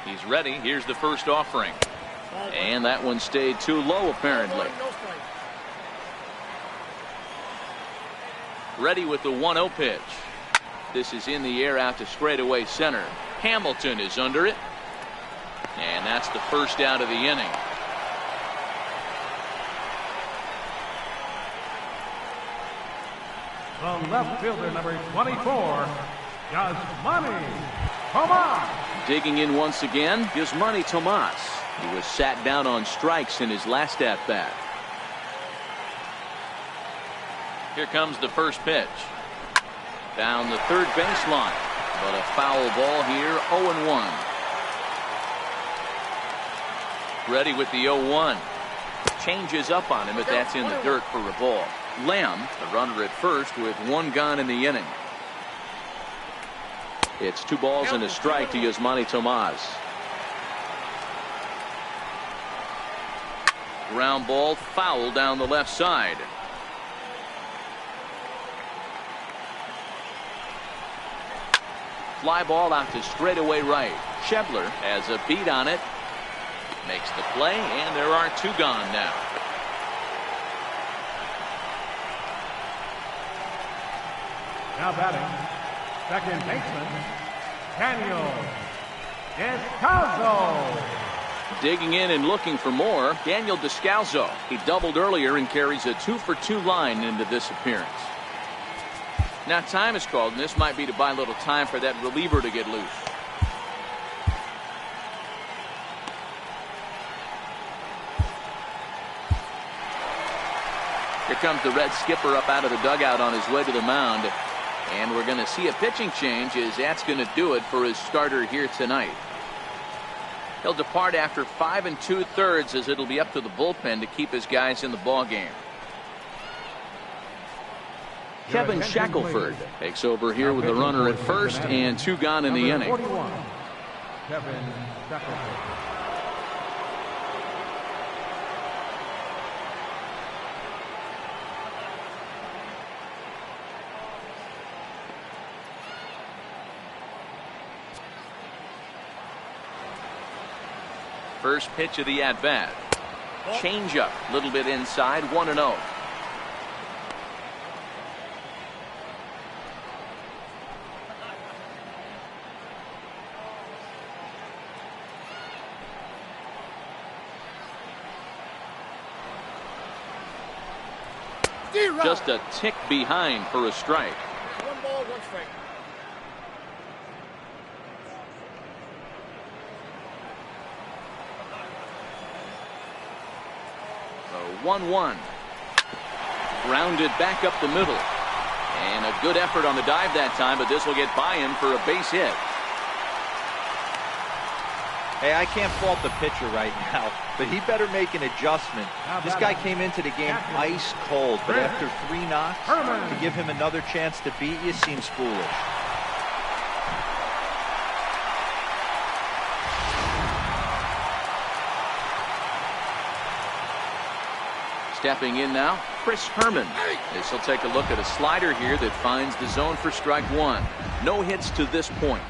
He's ready. Here's the first offering. And that one stayed too low, apparently. Ready with the 1-0 pitch. This is in the air out to straightaway center. Hamilton is under it. And that's the first out of the inning. The left fielder, number 24, Yasmani Tomas. Digging in once again, Yasmani Tomas. He was sat down on strikes in his last at-bat. Here comes the first pitch. Down the third baseline. But a foul ball here, 0-1. Ready with the 0-1. Changes up on him, but that's in the dirt for a ball. Lamb, the runner at first, with one gone in the inning. It's 2 balls and a strike to Yasmani Tomas. Ground ball foul down the left side. Fly ball out to straightaway right. Schebler has a beat on it. Makes the play, and there are 2 gone now. Now batting, second baseman, Daniel Descalzo. Digging in and looking for more, Daniel Descalzo. He doubled earlier and carries a 2-for-2 line into this appearance. Now time is called, and this might be to buy a little time for that reliever to get loose. Here comes the Red skipper up out of the dugout on his way to the mound. And we're going to see a pitching change, as that's going to do it for his starter here tonight. He'll depart after 5 2/3, as it'll be up to the bullpen to keep his guys in the ball game. Kevin Shackelford takes over here with the runner at first and 2 gone in the inning. 41, Kevin Shackelford. First pitch of the at-bat. Change-up, a little bit inside, 1-0. Just a tick behind for a strike. 1 ball, 1 strike. So 1-1. Grounded back up the middle. And a good effort on the dive that time, but this will get by him for a base hit. Hey, I can't fault the pitcher right now, but he better make an adjustment. This guy came into the game ice cold, but after 3 knocks, to give him another chance to beat you seems foolish. Stepping in now, Chris Herman. This will take a look at a slider here that finds the zone for strike 1. No hits to this point.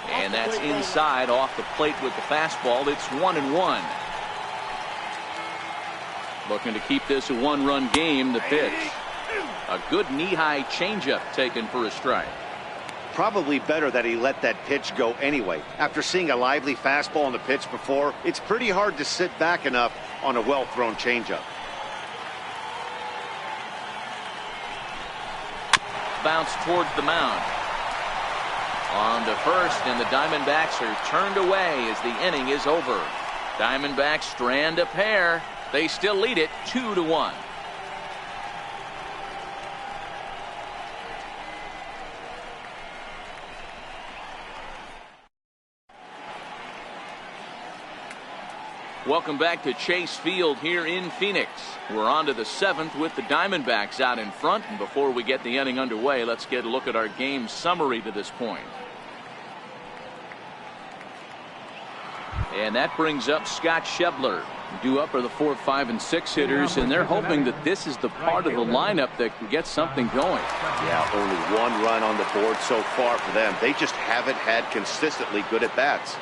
And that's inside off the plate with the fastball. It's 1-1. Looking to keep this a 1-run game. The pitch. A good knee-high changeup taken for a strike. Probably better that he let that pitch go anyway. After seeing a lively fastball on the pitch before, it's pretty hard to sit back enough on a well-thrown changeup. Bounce towards the mound. On to first, and the Diamondbacks are turned away as the inning is over. Diamondbacks strand a pair. They still lead it 2-1. Welcome back to Chase Field here in Phoenix. We're on to the 7th with the Diamondbacks out in front. And before we get the inning underway, let's get a look at our game summary to this point. And that brings up Scott Schebler. Due up are the 4, 5, and 6 hitters, and they're hoping that this is the part of the lineup that can get something going. Yeah, only one run on the board so far for them. They just haven't had consistently good at-bats.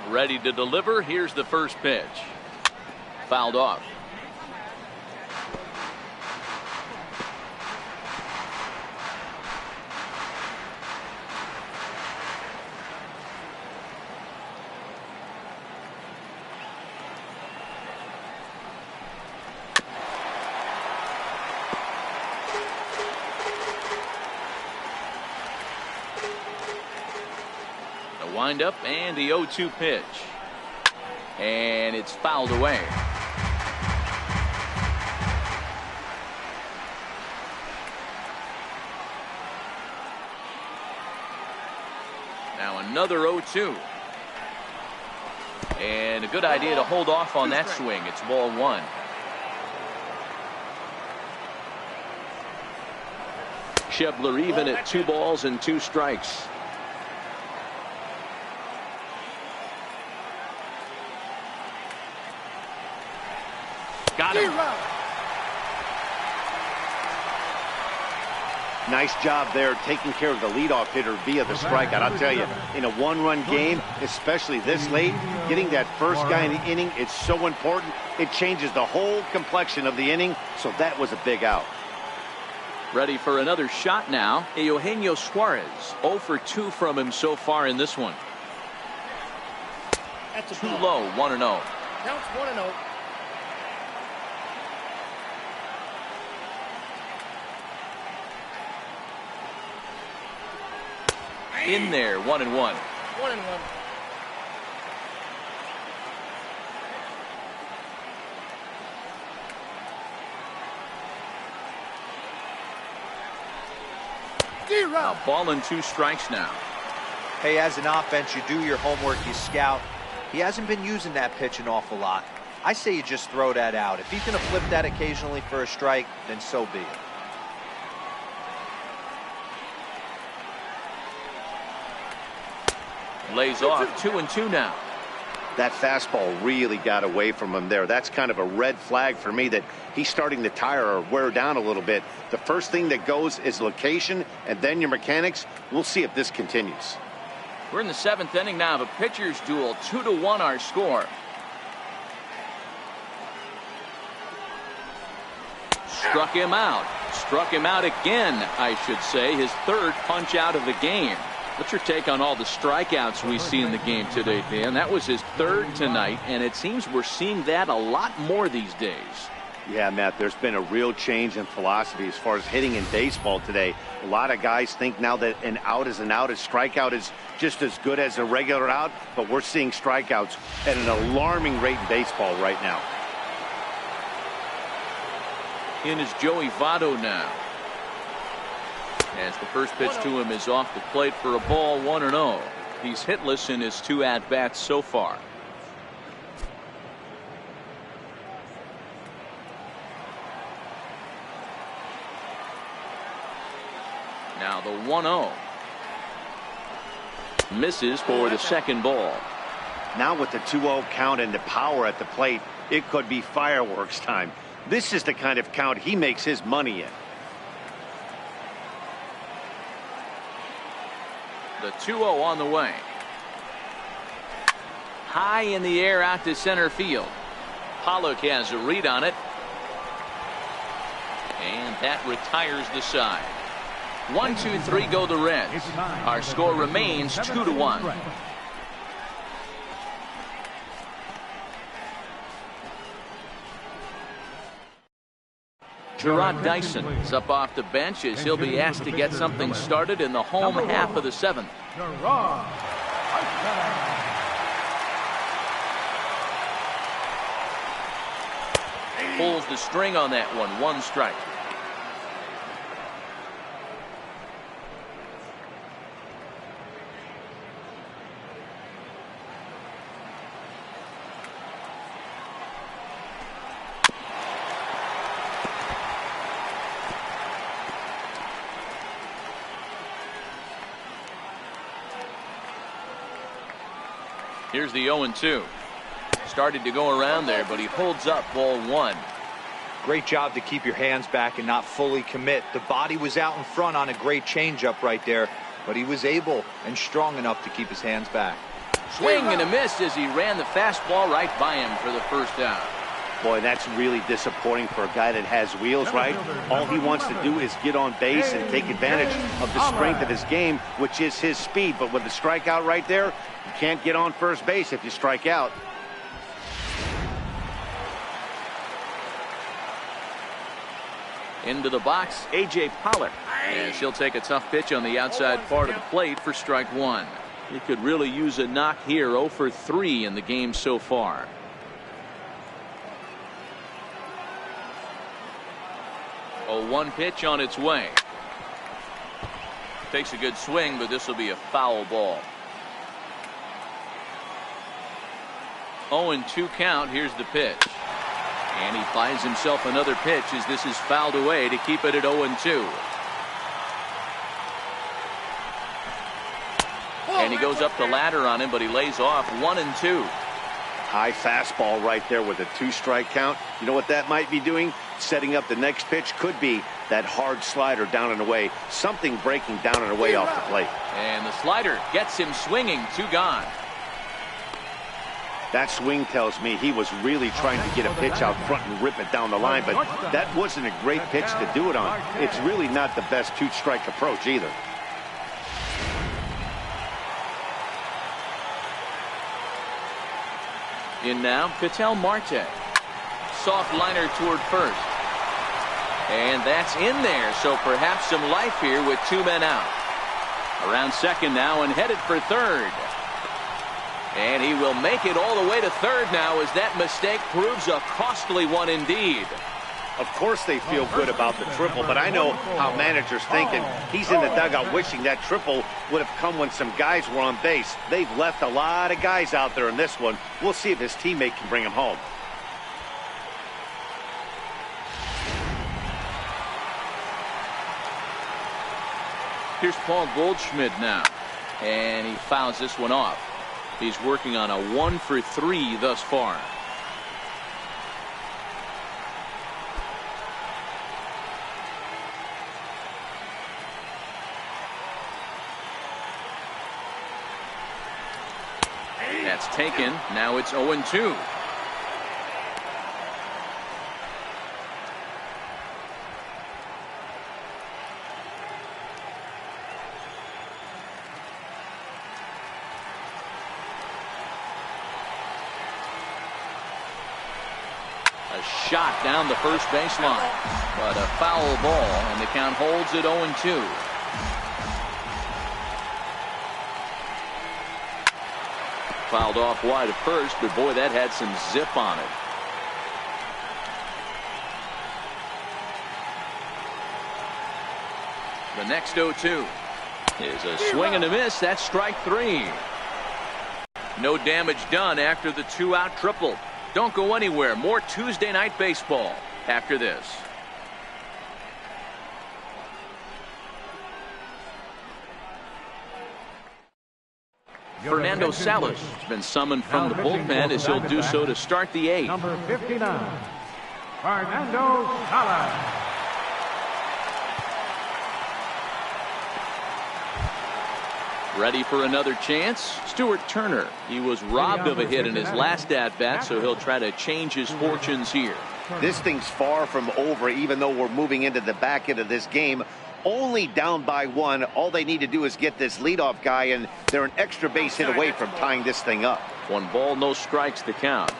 Ready to deliver. Here's the first pitch. Fouled off. Wind up and the 0-2 pitch, and it's fouled away. Now another 0-2, and a good idea to hold off on that swing. It's ball 1. Schebler even at 2 balls and 2 strikes. Got him. Nice job there taking care of the leadoff hitter via the strikeout. I'll tell you, in a 1-run game, especially this late, getting that first guy in the inning, it's so important. It changes the whole complexion of the inning, so that was a big out. Ready for another shot now. Eugenio Suarez, 0 for 2 from him so far in this one. That's Too low, 1-0. Counts 1-0. In there, 1-1. 1-1. A ball and 2 strikes now. Hey, as an offense, you do your homework, you scout. He hasn't been using that pitch an awful lot. I say you just throw that out. If he's going to flip that occasionally for a strike, then so be it. Lays off 2-2 now. That fastball really got away from him there. That's kind of a red flag for me that he's starting to tire or wear down a little bit. The first thing that goes is location and then your mechanics. We'll see if this continues. We're in the 7th inning now of a pitcher's duel. 2-1 our score. Struck him out. Struck him out again, I should say. His 3rd punch out of the game. What's your take on all the strikeouts we see in the game today, Dan? That was his 3rd tonight, and it seems we're seeing that a lot more these days. Yeah, Matt, there's been a real change in philosophy as far as hitting in baseball today. A lot of guys think now that an out is an out. A strikeout is just as good as a regular out, but we're seeing strikeouts at an alarming rate in baseball right now. In is Joey Votto now. As the first pitch to him is off the plate for a ball, 1-0. He's hitless in his 2 at-bats so far. Now the 1-0. Misses for the 2nd ball. Now with the 2-0 count and the power at the plate, it could be fireworks time. This is the kind of count he makes his money in. The 2-0 on the way. High in the air out to center field. Pollock has a read on it. And that retires the side. 1, 2, 3 go the Reds. Our score remains 2-1. Gerard Dyson is up off the bench as he'll be asked to get something started in the home half of the 7th. Pulls the string on that one. 1 strike. Here's the 0-2. Started to go around there, but he holds up ball 1. Great job to keep your hands back and not fully commit. The body was out in front on a great changeup right there, but he was able and strong enough to keep his hands back. Swing and a miss as he ran the fastball right by him for the first down. Boy, that's really disappointing for a guy that has wheels, right? All he wants to do is get on base and take advantage of the strength of his game, which is his speed. But with the strikeout right there, you can't get on first base if you strike out. Into the box, A.J. Pollock. And she'll take a tough pitch on the outside part of the plate for strike 1. He could really use a knock here. 0 for 3 in the game so far. A 1 pitch on its way. Takes a good swing, but this will be a foul ball. 0-2 count. Here's the pitch. And he finds himself another pitch as this is fouled away to keep it at 0-2. And he goes up the ladder on him, but he lays off 1-2. High fastball right there with a 2-strike count. You know what that might be doing? Setting up the next pitch. Could be that hard slider down and away. Something breaking down and away off the plate. And the slider gets him swinging. 2 gone. That swing tells me he was really trying to get a pitch out front and rip it down the line, but that wasn't a great pitch to do it on. It's really not the best 2-strike approach either. In now, Ketel Marte. Soft liner toward first. And that's in there, so perhaps some life here with 2 men out. Around second now and headed for third. And he will make it all the way to third now as that mistake proves a costly one indeed. Of course they feel good about the triple, but I know how managers thinking. He's in the dugout wishing that triple would have come when some guys were on base. They've left a lot of guys out there in this one. We'll see if his teammate can bring him home. Here's Paul Goldschmidt now. And he fouls this one off. He's working on a 1 for 3 thus far. That's taken. Now it's 0-2. A shot down the first baseline, but a foul ball, and the count holds at 0-2. Fouled off wide at first, but boy, that had some zip on it. The next 0-2 is a swing and a miss. That's strike 3. No damage done after the 2-out triple. Don't go anywhere. More Tuesday night baseball after this. Fernando Salas has been summoned from the bullpen as he'll do so to start the 8th. Number 59, Fernando Salas. Ready for another chance? Stuart Turner. He was robbed of a hit in his last at-bat, so he'll try to change his fortunes here. This thing's far from over, even though we're moving into the back end of this game. Only down by 1. All they need to do is get this leadoff guy, and they're an extra base hit away from tying this thing up. 1 ball, no strikes to count.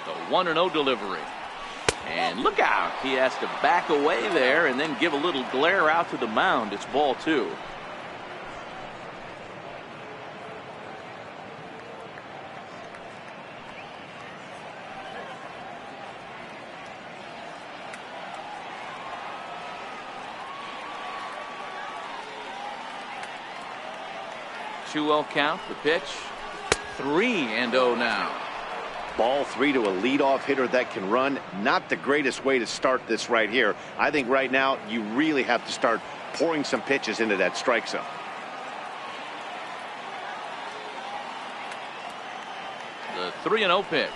The 1-0 delivery. And look out. He has to back away there and then give a little glare out to the mound. It's ball 2. 2-0 count. The pitch. 3-0 now. Ball 3 to a leadoff hitter that can run. Not the greatest way to start this right here. I think right now you really have to start pouring some pitches into that strike zone. The 3-0 pitch.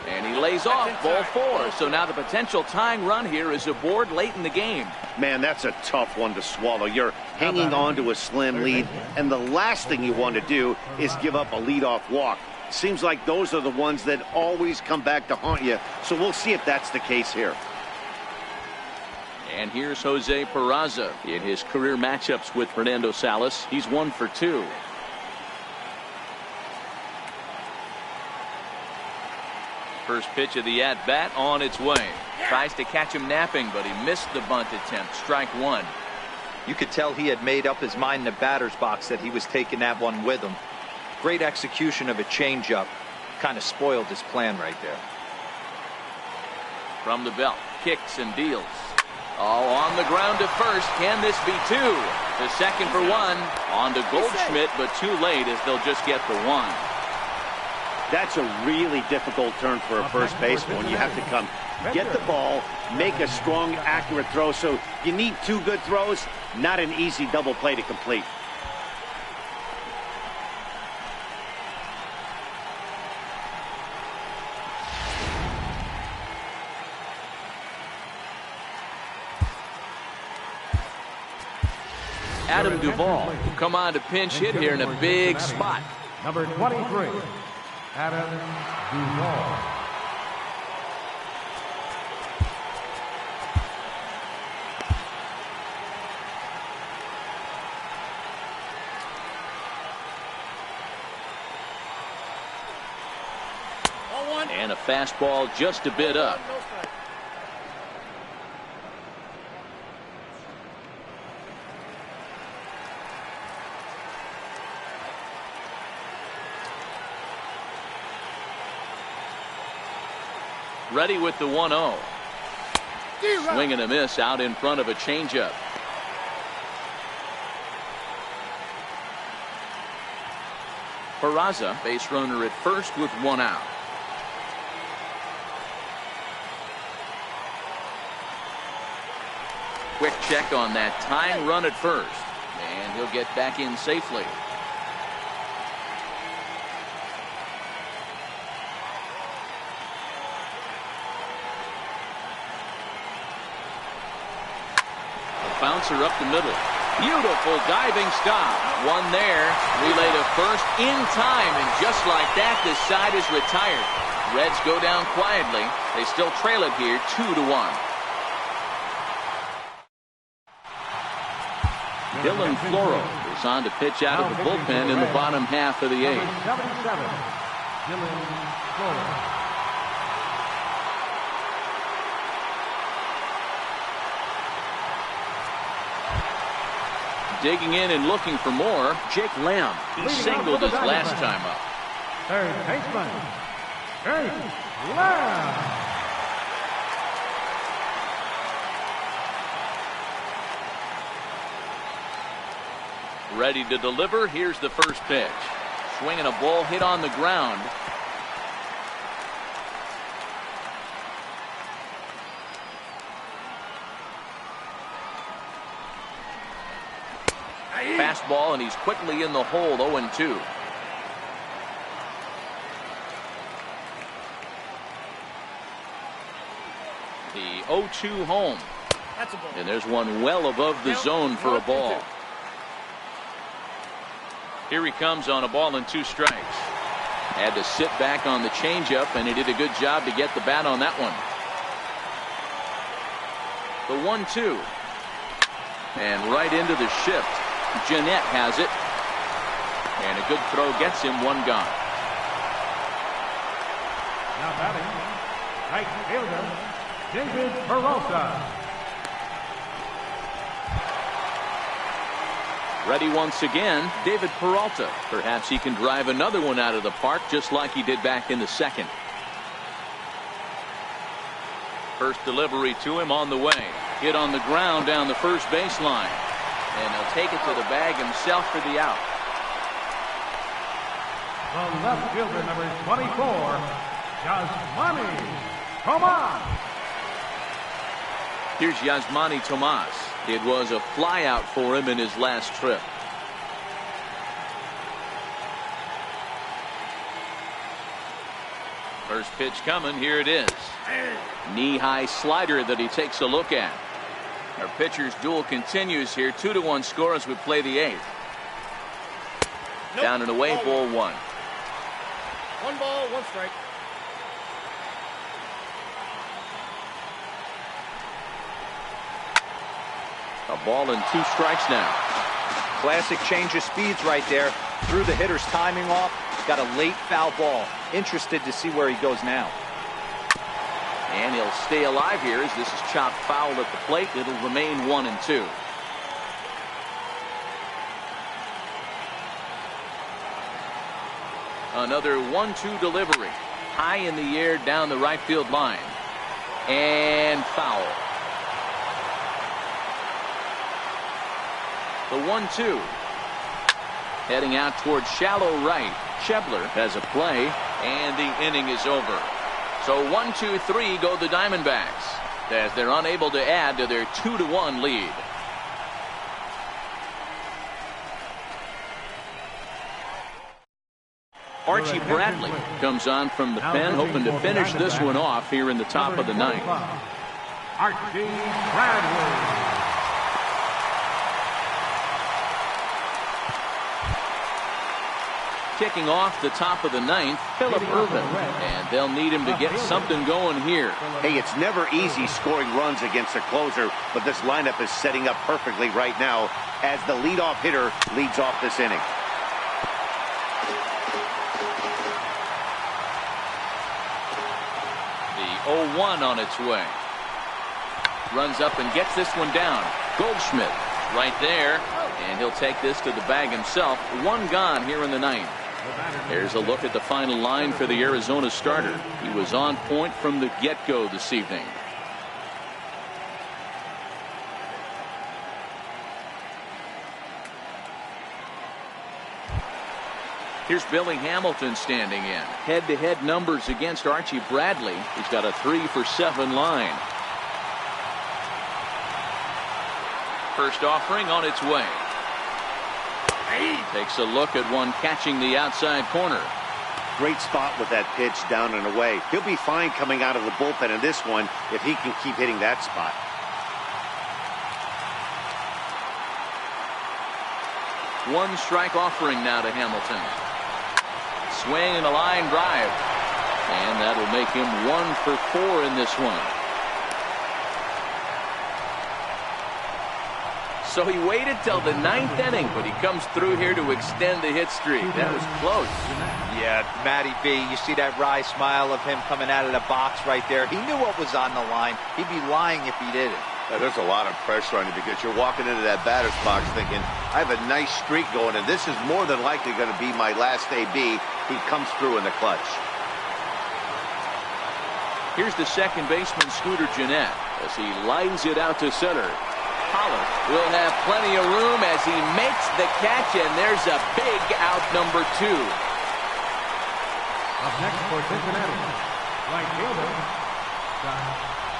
And he lays off ball 4. So now the potential tying run here is aboard late in the game. Man, that's a tough one to swallow. You're hanging on to a slim lead, and the last thing you want to do is give up a leadoff walk. Seems like those are the ones that always come back to haunt you. So we'll see if that's the case here. And here's Jose Peraza in his career matchups with Fernando Salas. He's 1 for 2. First pitch of the at-bat on its way. Tries to catch him napping, but he missed the bunt attempt. Strike 1. You could tell he had made up his mind in the batter's box that he was taking that one with him. Great execution of a changeup. Kind of spoiled his plan right there. From the belt, kicks and deals. All on the ground to first. Can this be 2? To second for 1. On to Goldschmidt, but too late as they'll just get the 1. That's a really difficult turn for a first baseman when you have to come get the ball, make a strong, accurate throw. So you need 2 good throws, not an easy double play to complete. Adam Duvall will come on to pinch hit here in a big spot. Number 23, Adam Duvall. And a fastball just a bit up. Ready with the 1-0. Swing and a miss out in front of a changeup. Peraza, base runner at first with 1 out. Quick check on that tying run at first. And he'll get back in safely. Bouncer up the middle. Beautiful diving stop. 1 there. Relay to first in time. And just like that, this side is retired. Reds go down quietly. They still trail it here 2-1. Dylan Floro is on to pitch out of the bullpen in the bottom half of the 8th. 77, Dylan Floro. Digging in and looking for more, Jake Lamb. He singled his last time up. Third baseman, Jake Lamb. Ready to deliver. Here's the first pitch. Swinging a ball hit on the ground. Fastball, and he's quickly in the hole. 0-2. The 0-2 home. That's a ball. And there's one well above the zone for a ball. Here he comes on a ball and 2 strikes. Had to sit back on the changeup, and he did a good job to get the bat on that one. The 1-2. And right into the shift. Jeanette has it. And a good throw gets him 1 gone. Now batting, right fielder, David Peralta. Ready once again, David Peralta. Perhaps he can drive another one out of the park just like he did back in the 2nd. First delivery to him on the way. Hit on the ground down the first baseline. And he'll take it to the bag himself for the out. The left fielder, number 24, Yasmani Tomas. Here's Yasmani Tomas. It was a flyout for him in his last trip. First pitch coming. Here it is. Knee-high slider that he takes a look at. Our pitcher's duel continues here. 2-1 score as we play the 8th. Nope. Down and away, ball 1. 1 ball, 1 strike. A ball and 2 strikes now. Classic change of speeds right there. Threw the hitter's timing off. Got a late foul ball. Interested to see where he goes now. And he'll stay alive here as this is chopped foul at the plate. It'll remain 1-2. Another 1-2 delivery. High in the air down the right field line. And foul. The 1-2. Heading out towards shallow right. Schebler has a play, and the inning is over. So 1-2-3 go the Diamondbacks as they're unable to add to their 2-1 lead. Archie Bradley comes on from the pen, hoping to finish this one off here in the top of the 9th. Archie Bradley. Kicking off the top of the 9th, Phillip Ervin, and they'll need him to get something going here. Hey, it's never easy scoring runs against a closer, but this lineup is setting up perfectly right now as the leadoff hitter leads off this inning. The 0-1 on its way. Runs up and gets this one down. Goldschmidt right there, and he'll take this to the bag himself. 1 gone here in the 9th. Here's a look at the final line for the Arizona starter. He was on point from the get-go this evening. Here's Billy Hamilton standing in. Head-to-head numbers against Archie Bradley. He's got a 3-for-7 line. First offering on its way. Takes a look at one catching the outside corner. Great spot with that pitch down and away. He'll be fine coming out of the bullpen in this one if he can keep hitting that spot. One strike offering now to Hamilton. Swing and a line drive. And that'll make him 1 for 4 in this one. So he waited till the 9th inning, but he comes through here to extend the hit streak. That was close. Yeah, Matty B, you see that wry smile of him coming out of the box right there. He knew what was on the line. He'd be lying if he didn't. There's a lot of pressure on you because you're walking into that batter's box thinking, I have a nice streak going, and this is more than likely going to be my last AB. He comes through in the clutch. Here's the second baseman, Scooter Gennett, as he lines it out to center. Holland will have plenty of room as he makes the catch, and there's a big out, number 2. Up next for Cincinnati, right fielder, Scott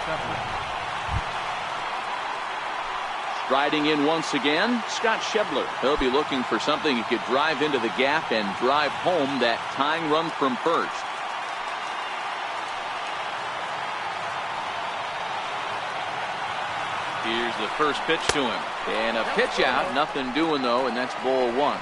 Schebler. Striding in once again, Scott Schebler. He'll be looking for something he could drive into the gap and drive home that tying run from first. Here's the first pitch to him. And a pitch out. Nothing doing, though, and that's ball 1.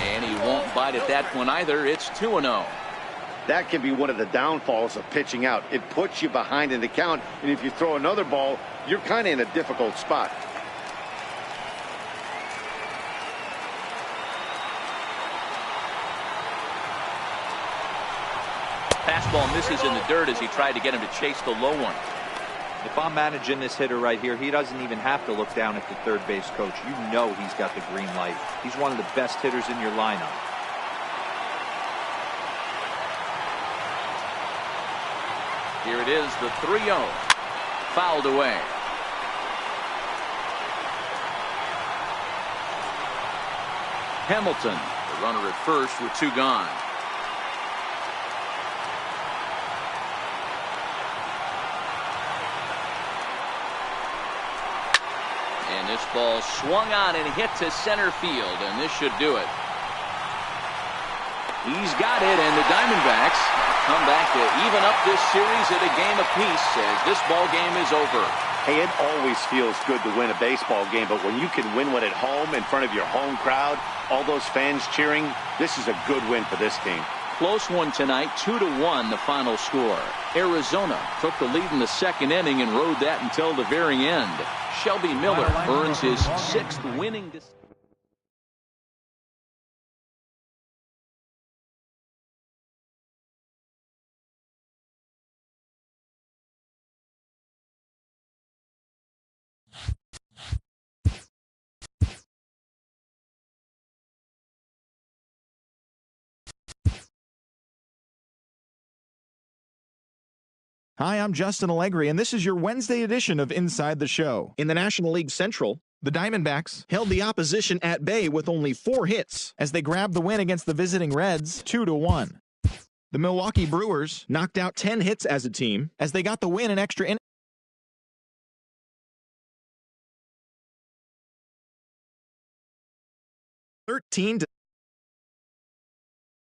And he won't bite at that one either. It's 2-0. That can be one of the downfalls of pitching out. It puts you behind in the count, and if you throw another ball, you're kind of in a difficult spot. Fastball misses in the dirt as he tried to get him to chase the low one. If I'm managing this hitter right here, he doesn't even have to look down at the third base coach. You know he's got the green light. He's one of the best hitters in your lineup. Here it is, the 3-0. Fouled away. Hamilton, the runner at first with 2 gone. And this ball swung on and hit to center field, and this should do it. He's got it, and the Diamondbacks come back to even up this series at a game apiece as this ball game is over. Hey, it always feels good to win a baseball game, but when you can win one at home in front of your home crowd, all those fans cheering, this is a good win for this team. Close one tonight, 2-1 the final score. Arizona took the lead in the second inning and rode that until the very end. Shelby Miller earns his 6th winning. Hi, I'm Justin Allegri, and this is your Wednesday edition of Inside the Show. In the National League Central, the Diamondbacks held the opposition at bay with only 4 hits as they grabbed the win against the visiting Reds 2-1. The Milwaukee Brewers knocked out 10 hits as a team as they got the win in extra innings. 13